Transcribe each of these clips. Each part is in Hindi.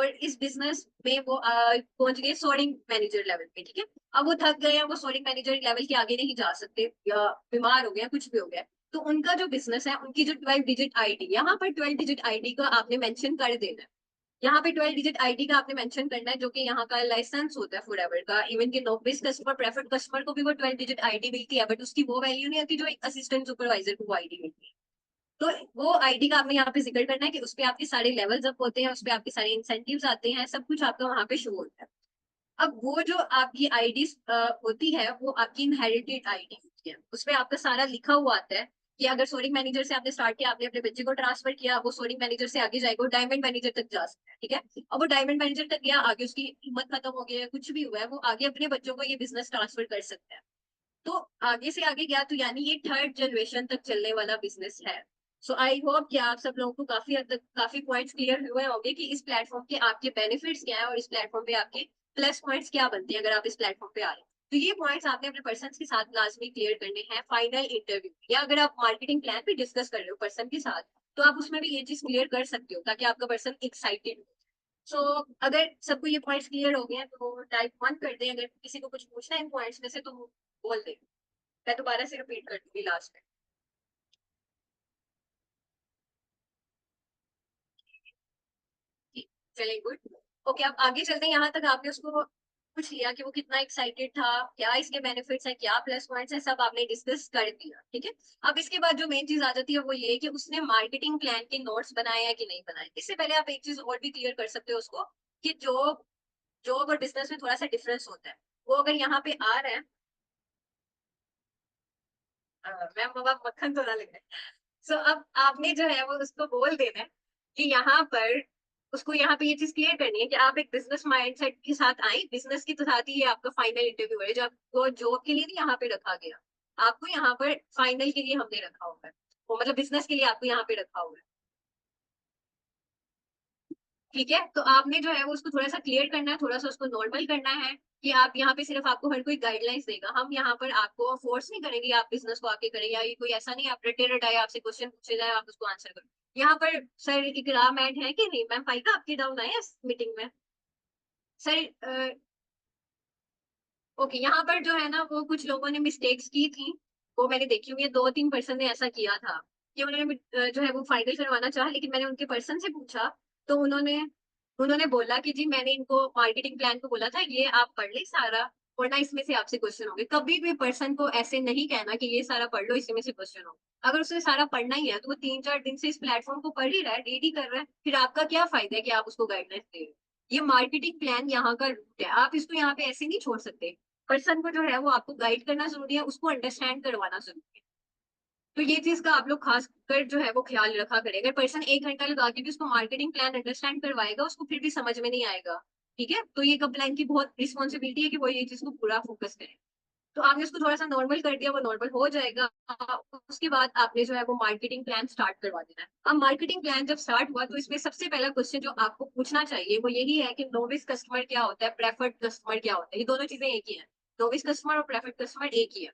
और इस बिजनेस में वो पहुंच गए सोर्डिंग मैनेजर लेवल पे, ठीक है। अब वो थक गए हैं, वो सोर्डिंग मैनेजर लेवल के आगे नहीं जा सकते, या बीमार हो गया, कुछ भी हो गया, तो उनका जो बिजनेस है, उनकी जो 12 डिजिट आईडी, यहाँ पर 12 डिजिट आईडी का आपने मेंशन कर देना है। यहाँ पे 12 डिजिट आईडी का आपने मेंशन करना है, जो कि यहाँ का लाइसेंस होता है फॉरएवर का। इवन कि नोविस कस्टमर, प्रेफर्ड कस्टमर को भी वो 12 डिजिट आईडी मिलती है, बट उसकी वो वैल्यू नहीं आती जो एक असिस्टेंट सुपरवाइजर को वो आईडी मिलती है। तो वो आईडी का आपने यहाँ पे जिक्र करना है कि उसपे आपके सारे लेवल्स अप होते हैं, उसपे आपके सारे इंसेंटिव्स आते हैं, सब कुछ आपका वहां पे शो होता है। अब वो जो आपकी आईडी होती है, वो आपकी इनहेरिटेड आईडी होती है, उसपे आपका सारा लिखा हुआ आता है कि अगर सोर्डिंग मैनेजर से आपने स्टार्ट किया, आपने अपने बच्चे को ट्रांसफर किया, वो सोर्डिंग मैनेजर से आगे जाएगा, वो डायमंड मैनेजर तक जा सकता है, ठीक है। अब वो डायमंड मैनेजर तक गया, आगे उसकी हिम्मत खत्म हो गई है, कुछ भी हुआ है, वो आगे अपने बच्चों को ये बिजनेस ट्रांसफर कर सकता है। तो आगे से आगे गया, तो यानी ये थर्ड जनरेशन तक चलने वाला बिजनेस है। सो आई होप कि आप सब लोगों को काफी हद तक काफी पॉइंट्स क्लियर हुए होंगे कि इस प्लेटफॉर्म के आपके बेनिफिट्स क्या है और इस प्लेटफॉर्म पे आपके प्लस पॉइंट्स क्या बनते हैं अगर आप इस प्लेटफॉर्म पे आ रहे हैं। तो ये पॉइंट्स आपने अपने पर्सन के साथ लाजमी क्लियर करने हैं फाइनल इंटरव्यू, या अगर आप मार्केटिंग प्लान भी डिस्कस कर रहे हो पर्सन के साथ, तो आप उसमें भी ये चीज क्लियर कर सकते हो, ताकि आपका पर्सन एक्साइटेड हो। सो अगर सबको ये पॉइंट्स क्लियर हो गए हैं, तो टाइप 1 कर दें। अगर किसी को कुछ पूछना है इन पॉइंट्स में से, तो वो बोल दे। मैं दोबारा से रिपीट कर दूंगी लास्ट में। चलिए गुड। ओके, अब आगे चलते हैं। यहाँ तक आपने उसको पूछ लिया कि वो कितना एक्साइटेड था, क्या इसके बेनिफिट्स हैं, क्या प्लस पॉइंट्स हैं, सब आपने डिस्कस कर दिया, ठीक है। अब इसके बाद जो मेन चीज आ जाती है वो ये कि उसने मार्केटिंग प्लान के नोट्स बनाए हैं कि नहीं बनाए। इससे पहले आप एक चीज और भी क्लियर कर सकते हो उसको, कि जॉब जॉब और बिजनेस में थोड़ा सा डिफरेंस होता है। वो अगर यहाँ पे आ रहा है, मैम अब आप मक्खन तो ना लग रहा है। सो अब आपने जो है वो उसको बोल देना है कि यहाँ पर उसको यहाँ पे ये चीज क्लियर करनी है कि आप एक बिजनेस माइंडसेट के साथ आए, बिजनेस के साथ ही ये आपका फाइनल इंटरव्यू है, जो आपको जॉब के लिए नहीं यहाँ पे रखा गया, आपको यहाँ पर फाइनल के लिए हमने रखा हुआ है, वो मतलब बिजनेस के लिए आपको यहाँ पे रखा हुआ है, ठीक है। तो आपने जो है वो उसको थोड़ा सा क्लियर करना है, थोड़ा सा उसको नॉर्मल करना है कि आप यहाँ पे सिर्फ आपको हर कोई गाइडलाइंस देगा, हम यहाँ पर आपको फोर्स नहीं करेंगे आप बिजनेस को आके करें, या ये कोई ऐसा नहीं आप रटे रटाए आपसे क्वेश्चन पूछे जाए आप उसको आंसर करो। यहाँ पर सर इकराम ऐड है कि नहीं, मैम फाइका आपके डाउन आए इस मीटिंग में सर? ओके, यहाँ पर जो है ना वो कुछ लोगों ने मिस्टेक्स की थी, वो मैंने देखी हुई है, 2-3 पर्सन ने ऐसा किया था कि उन्होंने जो है वो फाइनल करवाना चाहा, लेकिन मैंने उनके पर्सन से पूछा, तो उन्होंने उन्होंने बोला कि जी मैंने इनको मार्केटिंग प्लान को बोला था ये आप पढ़ ले सारा, वरना इसमें से आपसे क्वेश्चन होंगे। कभी भी पर्सन को ऐसे नहीं कहना कि ये सारा पढ़ लो इसी में से क्वेश्चन हो। अगर उसने सारा पढ़ना ही है तो वो 3-4 दिन से इस प्लेटफॉर्म को पढ़ ही रहा है, रीड ही कर रहा है, फिर आपका क्या फायदा है कि आप उसको गाइडलाइंस दे रहे हो। ये मार्केटिंग प्लान यहाँ का रूट है, आप इसको यहाँ पे ऐसे नहीं छोड़ सकते। पर्सन को जो है वो आपको गाइड करना जरूरी है, उसको अंडरस्टैंड करवाना जरूरी है। तो ये चीज का आप लोग खास कर जो है वो ख्याल रखा करें। अगर पर्सन 1 घंटा लगा के भी उसको मार्केटिंग प्लान अंडरस्टैंड करवाएगा, उसको फिर भी समझ में नहीं आएगा, ठीक है। तो ये प्लान की बहुत रिस्पॉन्सिबिलिटी है कि वो ये चीज को पूरा फोकस करे। तो आपने उसको थोड़ा सा नॉर्मल कर दिया, वो नॉर्मल हो जाएगा। उसके बाद आपने जो है वो मार्केटिंग प्लान स्टार्ट करवा देना है। अब मार्केटिंग प्लान जब स्टार्ट हुआ, तो इसमें सबसे पहला क्वेश्चन जो आपको पूछना चाहिए वो यही है कि नोविस कस्टमर क्या होता है, प्रेफर्ड कस्टमर क्या होता है। ये दोनों चीजें एक ही है, नोविस कस्टमर और प्रेफर्ड कस्टमर एक ही है।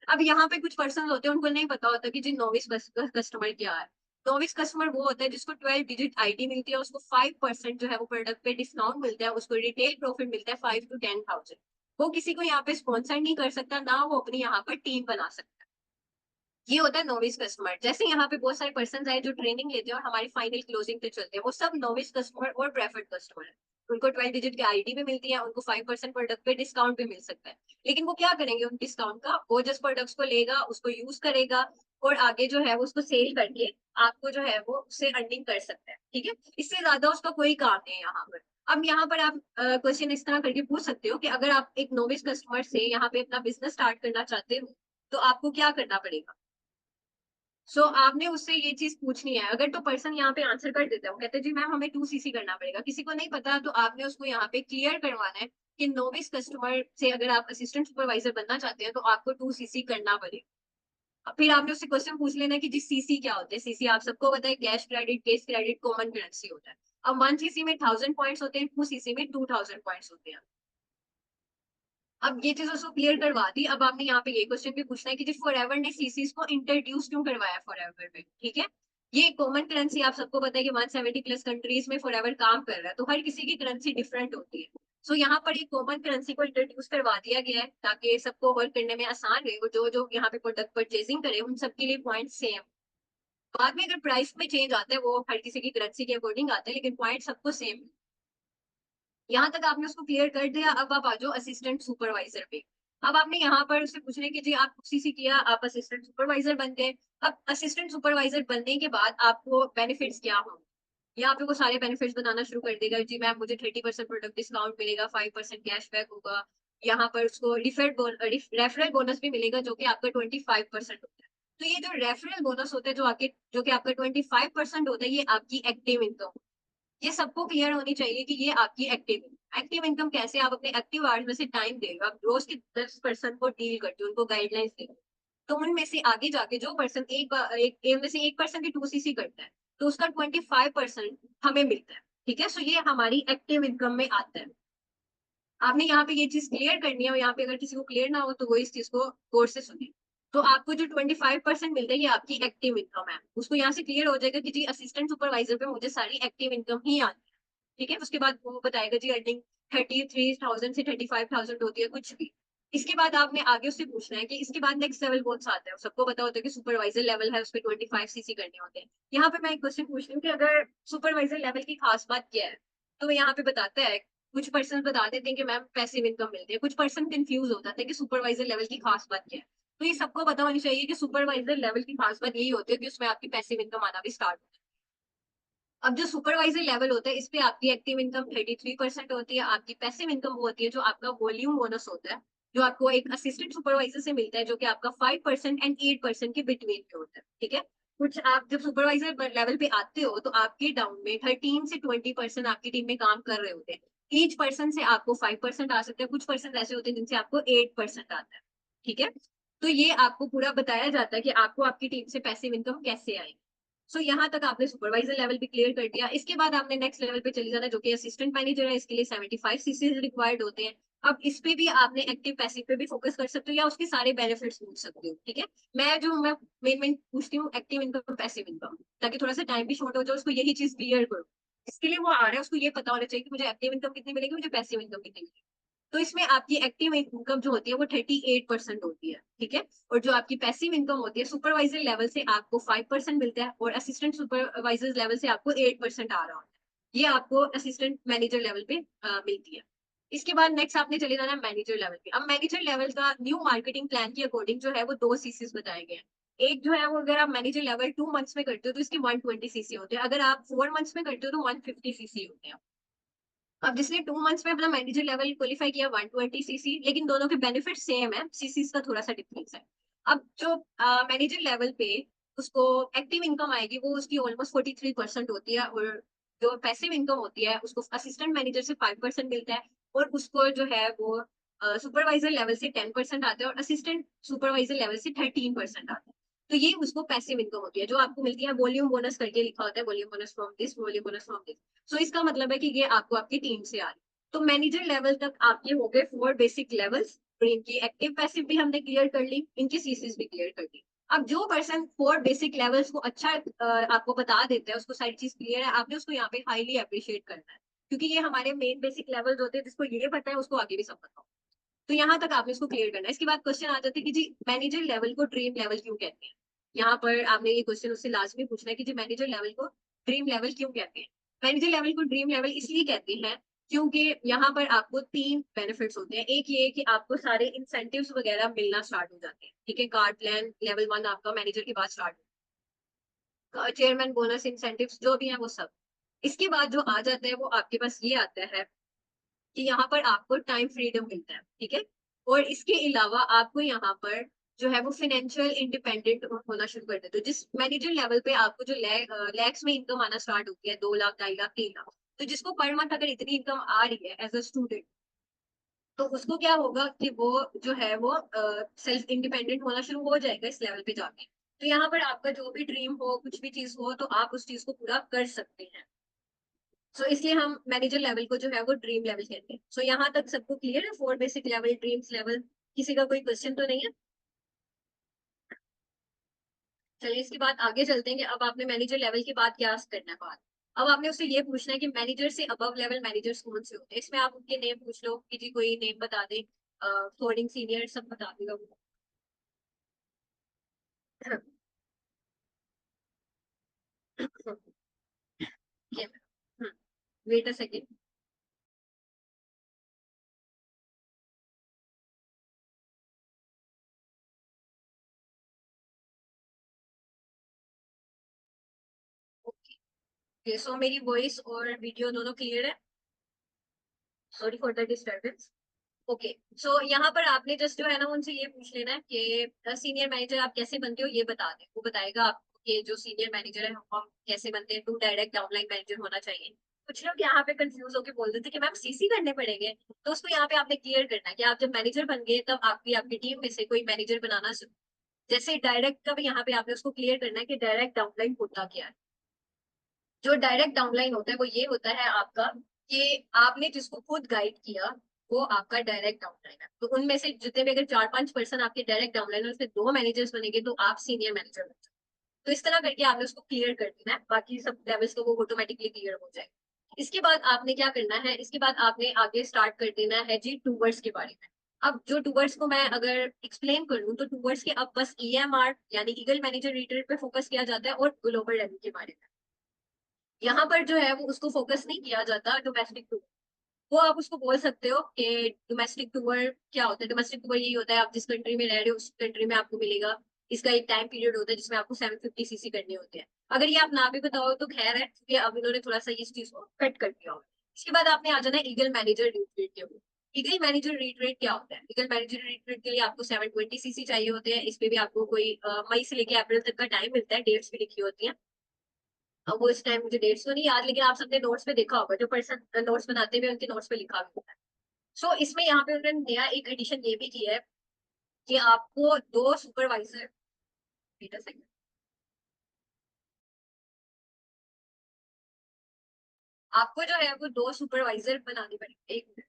अब यहाँ पे कुछ पर्सन होते हैं उनको नहीं पता होता कि जी नोविस कस्टमर क्या है। नोविस कस्टमर वो होता है जिसको 12 डिजिट आईडी मिलती है, उसको 5% जो है वो प्रोडक्ट पे डिस्काउंट मिलता है, उसको रिटेल प्रॉफिट मिलता है 5 to 10,000। वो किसी को यहाँ पे स्पॉन्सर नहीं कर सकता, ना वो अपनी यहाँ पर टीम बना सकता। ये होता है नोविस कस्टमर। जैसे यहाँ पे बहुत सारे पर्सन आए जो ट्रेनिंग लेते हैं और हमारी फाइनल क्लोजिंग पे चलते हैं, वो सब नोविस कस्टमर और प्रेफर्ड कस्टमर है। उनको 12 डिजिट की आईडी भी मिलती है, उनको 5% प्रोडक्ट पे डिस्काउंट भी मिल सकता है। लेकिन वो क्या करेंगे उन डिस्काउंट का, वो जिस प्रोडक्ट्स को लेगा उसको यूज करेगा, और आगे जो है वो उसको सेल करके आपको जो है वो उससे अर्निंग कर सकता है, ठीक है। इससे ज्यादा उसका कोई काम नहीं है यहाँ पर। अब यहाँ पर आप क्वेश्चन इस तरह करके पूछ सकते हो कि अगर आप एक नोविस कस्टमर से यहाँ पे अपना बिजनेस स्टार्ट करना चाहते हो, तो आपको क्या करना पड़ेगा। आपने उससे ये चीज पूछनी है। अगर तो पर्सन यहाँ पे आंसर कर देता है, वो कहते हैं जी मैम हमें 2 CC करना पड़ेगा, किसी को नहीं पता, तो आपने उसको यहाँ पे क्लियर करवाना है कि नोविस कस्टमर से अगर आप असिस्टेंट सुपरवाइजर बनना चाहते हैं तो आपको 2 CC करना पड़ेगा। फिर आपने उससे क्वेश्चन पूछ लेना कि जी सीसी क्या होता है। सीसी आप सबको पता है, cash credit case credit common currency होता है। अब 1 CC में 1000 पॉइंट्स होते हैं, 2 CC में 2000 पॉइंट्स होते हैं। अब ये चीज उसको क्लियर करवा दी। अब आपने यहाँ पे ये क्वेश्चन भी पूछना है कि जी फॉरएवर ने सीसीस को इंट्रोड्यूस क्यों करवाया फॉरएवर में, ठीक है। ये कॉमन करेंसी आप सबको पता है कि 170 प्लस कंट्रीज में फॉरएवर काम कर रहा है, तो हर किसी की करेंसी डिफरेंट होती है। सो यहाँ पर एक कॉमन करेंसी को इंट्रोड्यूस करवा दिया गया है ताकि सबको वर्क करने में आसान रहे, और जो जो यहाँ पे प्रोडक्ट परचेजिंग करे उन सबके लिए पॉइंट सेम। बाद में अगर प्राइस में चेंज आता है वो हर किसी की करेंसी के अकॉर्डिंग आता है, लेकिन पॉइंट सबको सेम। यहाँ तक आपने उसको क्लियर कर दिया। अब आप आ जाओ असिस्टेंट सुपरवाइजर पे। अब आपने यहाँ पर उससे पूछने की जी आप सीसी किया, आप असिस्टेंट सुपरवाइजर बन गए। अब असिस्टेंट सुपरवाइजर बनने के बाद आपको बेनिफिट्स क्या होंगे? यहाँ पे वो सारे बेनिफिट्स बताना शुरू कर देगा। जी मैम मुझे 30% प्रोडक्ट डिस्काउंट मिलेगा, 5% कैशबैक होगा। यहाँ पर उसको रेफरल बोनस भी मिलेगा जो कि आपका 25% होता है। तो ये जो रेफरल बोनस होता है जो कि आपका 25% होता है, ये आपकी एक्टिव इनकम। ये सबको क्लियर होनी चाहिए कि ये आपकी एक्टिव इनकम कैसे आप अपने एक्टिव आवर्स में से टाइम दे रहे हो। आप रोज के 10% को डील करते हो, उनको गाइडलाइंस दे रहे हो, तो उनमें से आगे जाके जो पर्सन एक में से 1% की 2 सीसी करता है, तो उसका 25% हमें मिलता है। ठीक है, सो ये हमारी एक्टिव इनकम में आता है। आपने यहाँ पे ये चीज क्लियर करनी है, और यहाँ पे अगर किसी को क्लियर ना हो तो वो इस चीज को गौर से सुने। तो आपको जो 25% मिलता है ये आपकी एक्टिव इनकम है। उसको यहाँ से क्लियर हो जाएगा कि जी असिस्टेंट सुपरवाइजर पे मुझे सारी एक्टिव इनकम ही आती है। ठीक है, उसके बाद वो बताएगा जी अर्निंग 33,000 से 35,000 होती है कुछ भी। इसके बाद आपने आगे उससे पूछना है कि इसके बाद नेक्स्ट लेवल कौन सा आता है। सबको पता होता है कि सुपरवाइजर लेवल है, उसपे 25 सीसी करने होते हैं। यहाँ पे मैं एक क्वेश्चन पूछ रही हूँ कि अगर सुपरवाइजर लेवल की खास बात क्या है, तो यहाँ पे बताता है, कुछ पर्सन बता देते हैं कि मैम पैसिव इनकम मिलती है, कुछ पर्सन कंफ्यूज हो जाते हैं कि सुपरवाइजर लेवल की खास बात क्या है। तो ये सबको पता होनी चाहिए कि सुपरवाइजर लेवल की खास बात यही होती है कि उसमें आपकी पैसिव इनकम आना भी स्टार्ट हो। अब जो सुपरवाइजर लेवल होता है इस पे आपकी एक्टिव इनकम 33% होती है। आपकी पैसिव इनकम वो होती है जो आपका वॉल्यूम बोनस होता है, जो आपको एक असिस्टेंट सुपरवाइजर से मिलता है, जो कि आपका 5% एंड 8% के बिटवीन में होता है। ठीक है, कुछ आप जब सुपरवाइजर लेवल पे आते हो तो आपके डाउन में 13 से 20% आपकी टीम में काम कर रहे होते हैं। ईच पर्सन से आपको 5% आ सकता है, कुछ पर्सन ऐसे होते हैं जिनसे आपको 8% आता है। ठीक है, तो ये आपको पूरा बताया जाता है कि आपको आपकी टीम से पैसिव इनकम कैसे आएगी। सो यहाँ तक आपने सुपरवाइजर लेवल भी क्लियर कर दिया। इसके बाद आपने नेक्स्ट लेवल पे चले जाना जो कि असिस्टेंट मैनेजर है। इसके लिए 75 सीसी रिक्वायर्ड होते हैं। अब इस पे भी आपने एक्टिव पैसिव पे भी फोकस कर सकते हो या उसके सारे बेनिफिट्स पूछ सकते हो। ठीक है, मैं मेन पूछती हूँ एक्टिव इनकम पैसिव इनकम, ताकि थोड़ा सा टाइम भी शॉर्ट हो जाए, उसको यही चीज क्लियर करो। इसके लिए वो आ रहा है, उसको ये पता होना चाहिए कि मुझे एक्टिव इनकम कितनी मिलेगी, मुझे पैसिव इनकम कितनी मिलेगी। तो इसमें आपकी एक्टिव इनकम जो होती है वो 38% होती है। ठीक है, और जो आपकी पैसिव इनकम होती है सुपरवाइजर लेवल से आपको 5% मिलता है, और असिस्टेंट सुपरवाइजर लेवल से आपको 8% आ रहा होता है। ये आपको असिस्टेंट मैनेजर लेवल पे मिलती है। इसके बाद नेक्स्ट आपने चले जाना मैनेजर लेवल पे। अब मैनेजर लेवल का न्यू मार्केटिंग प्लान के अकॉर्डिंग जो है वो 2 सीसीस बताए गए हैं। एक जो है वो अगर आप मैनेजर लेवल 2 मंथ्स में करते हो तो इसके 120 सीसी होते हैं, अगर आप 4 मंथ्स में करते हो तो 150 सीसी होते हैं। अब जिसने 2 मंथ्स में अपना मैनेजर लेवल क्वालिफाई किया 120 सीसी, लेकिन दोनों के बेनिफिट सेम है, सीसीस का थोड़ा सा डिफरेंस है। अब जो मैनेजर लेवल पे उसको एक्टिव इनकम आएगी वो उसकी ऑलमोस्ट 43% होती है, और जो पैसिव इनकम होती है उसको असिस्टेंट मैनेजर से 5% मिलता है, और उसको जो है वो सुपरवाइजर लेवल से 10% आता है, और असिस्टेंट सुपरवाइजर लेवल से 13% आता है। तो ये उसको पैसिव इनकम होती है जो आपको मिलती है। वॉल्यूम बोनस करके लिखा होता है, volume bonus from this, volume bonus from this. So इसका मतलब है कि ये आपको आपकी टीम से आ रही है। तो मैनेजर लेवल तक आपके हो गए 4 बेसिक लेवल्स, और इनकी एक्टिव पैसिव भी हमने क्लियर कर ली, इनकी सीसीस भी क्लियर कर दी। अब जो पर्सन 4 बेसिक लेवल्स को अच्छा आपको बता देता है, उसको सारी चीज क्लियर है, आपने उसको यहाँ पे हाईली अप्रिशिएट करना है, क्योंकि ये हमारे मेन बेसिक लेवल्स होते हैं। जिसको ये पता है उसको आगे भी सब पता हो। तो यहाँ तक आपने इसको क्लियर करना है। इसके बाद क्वेश्चन आ जाते हैं कि जी मैनेजर लेवल को ड्रीम लेवल क्यों कहते हैं। यहाँ पर आपने ये क्वेश्चन उससे लाजमी पूछना है कि जी मैनेजर लेवल को ड्रीम लेवल क्यों कहते हैं। मैनेजर लेवल को ड्रीम लेवल इसलिए कहते हैं क्योंकि यहाँ पर आपको 3 बेनिफिट्स होते हैं। एक ये कि आपको सारे इंसेंटिव्स वगैरह मिलना स्टार्ट हो जाते हैं। ठीक है, कार्ड प्लान लेवल 1 आपका मैनेजर के बाद स्टार्ट हो, चेयरमैन बोनस इंसेंटिव्स जो भी है वो सब। इसके बाद जो आ जाता है वो आपके पास ये आता है कि यहाँ पर आपको टाइम फ्रीडम मिलता है। ठीक है, और इसके अलावा आपको यहाँ पर जो है वो फाइनेंशियल इंडिपेंडेंट होना शुरू कर देते हो। जिस मैनेजर लेवल पे आपको जो लैक्स में इनकम आना स्टार्ट होती है, 2 लाख 2.5 लाख 3 लाख, तो जिसको पर मंथ अगर इतनी इनकम आ रही है एज अ स्टूडेंट, तो उसको क्या होगा कि वो जो है वो सेल्फ इंडिपेंडेंट होना शुरू हो जाएगा इस लेवल पे जाके। तो यहाँ पर आपका जो भी ड्रीम हो, कुछ भी चीज हो, तो आप उस चीज को पूरा कर सकते हैं। सो इसलिए हम मैनेजर लेवल को जो है वो ड्रीम लेवल कहते हैं। सो यहाँ तक सबको क्लियर है, 4 बेसिक लेवल, ड्रीम्स लेवल। किसी का कोई क्वेश्चन तो नहीं है? चलिए इसके बाद आगे चलते हैं कि अब आपने मैनेजर लेवल के बाद क्या करना है बात। अब आपने उससे ये पूछना है कि मैनेजर से अबव लेवल मैनेजर्स कौन से होते हैं। इसमें आप उनके नेम पूछ लो कि जी कोई नेम बता दे, कोडिंग सीनियर सब बता देगा वो। Wait a second. Okay, so मेरी वॉइस और वीडियो दोनों क्लियर है? Sorry for the disturbance. Okay, so यहाँ पर आपने जस्ट जो है ना उनसे ये पूछ लेना है कि सीनियर मैनेजर आप कैसे बनते हो, ये बता दें। वो बताएगा आपको कि जो सीनियर मैनेजर है हम कैसे बनते हैं, टू डायरेक्ट डाउनलाइन मैनेजर होना चाहिए। कुछ लोग यहाँ पे कंफ्यूज होकर बोल देते हैं कि मैम सीसी करने पड़ेंगे। तो उसको यहाँ पे आपने क्लियर करना है कि आप जब मैनेजर बन गए तब आपकी आपकी टीम में से कोई मैनेजर बनाना जैसे डायरेक्ट का भी यहाँ पे आपने उसको क्लियर करना है कि डायरेक्ट डाउनलाइन होता क्या है। जो डायरेक्ट डाउनलाइन होता है वो ये होता है आपका कि आपने जिसको खुद गाइड किया वो आपका डायरेक्ट डाउनलाइन है। तो उनमें से जितने भी अगर 4-5 पर्सन आपके डायरेक्ट डाउनलाइन है उसमें 2 मैनेजर्स बनेंगे तो आप सीनियर मैनेजर बन जाओ। तो इस तरह करके आपने उसको क्लियर कर देना है, बाकी सब लेवल्स को वो ऑटोमेटिकली क्लियर हो जाए। इसके बाद आपने क्या करना है, इसके बाद आपने आगे स्टार्ट कर देना है जी टूवर्ड्स के बारे में। अब जो टूवर्ड्स को मैं अगर एक्सप्लेन कर लूँ तो टूवर्ड्स के अब बस ईएमआर यानी ईगल मैनेजर रिट्रीट पे फोकस किया जाता है और ग्लोबल रैली के बारे में। यहाँ पर जो है वो उसको फोकस नहीं किया जाता डोमेस्टिक टूर। वो आप उसको बोल सकते हो कि डोमेस्टिक टूर क्या होता है। डोमेस्टिक टूर यही होता है आप जिस कंट्री में रह रहे हो उस कंट्री में आपको मिलेगा। इसका एक टाइम पीरियड होता है जिसमें आपको 750 सीसी करने होते हैं। अगर ये आप ना भी बताओ तो खैर है क्योंकि अब इन्होंने थोड़ा सा इस चीज को कट कर दिया होगा। इसके बाद आपने आ जाना है ईगल मैनेजर रिट्रीट के ऊपर। ईगल मैनेजर रिट्रीट क्या होता है? ईगल मैनेजर रिट्रीट के लिए आपको 720 सीसी चाहिए होते हैं। इस पे भी आपको कोई मई से लेकर अप्रैल तक का टाइम मिलता है, डेट्स भी लिखी होती है। अब वो इस टाइम मुझे डेट्स तो नहीं याद लेकिन आप सबने नोट्स में देखा होगा, जो पर्सन नोट्स बनाते हुए उनके नोट्स पे लिखा भी होता है। सो इसमें यहाँ पे उन्होंने नया एक एडिशन ये भी किया है कि आपको 2 सुपरवाइजर, आपको जो है वो 2 सुपरवाइजर बनाने पड़ेंगे। एक minute.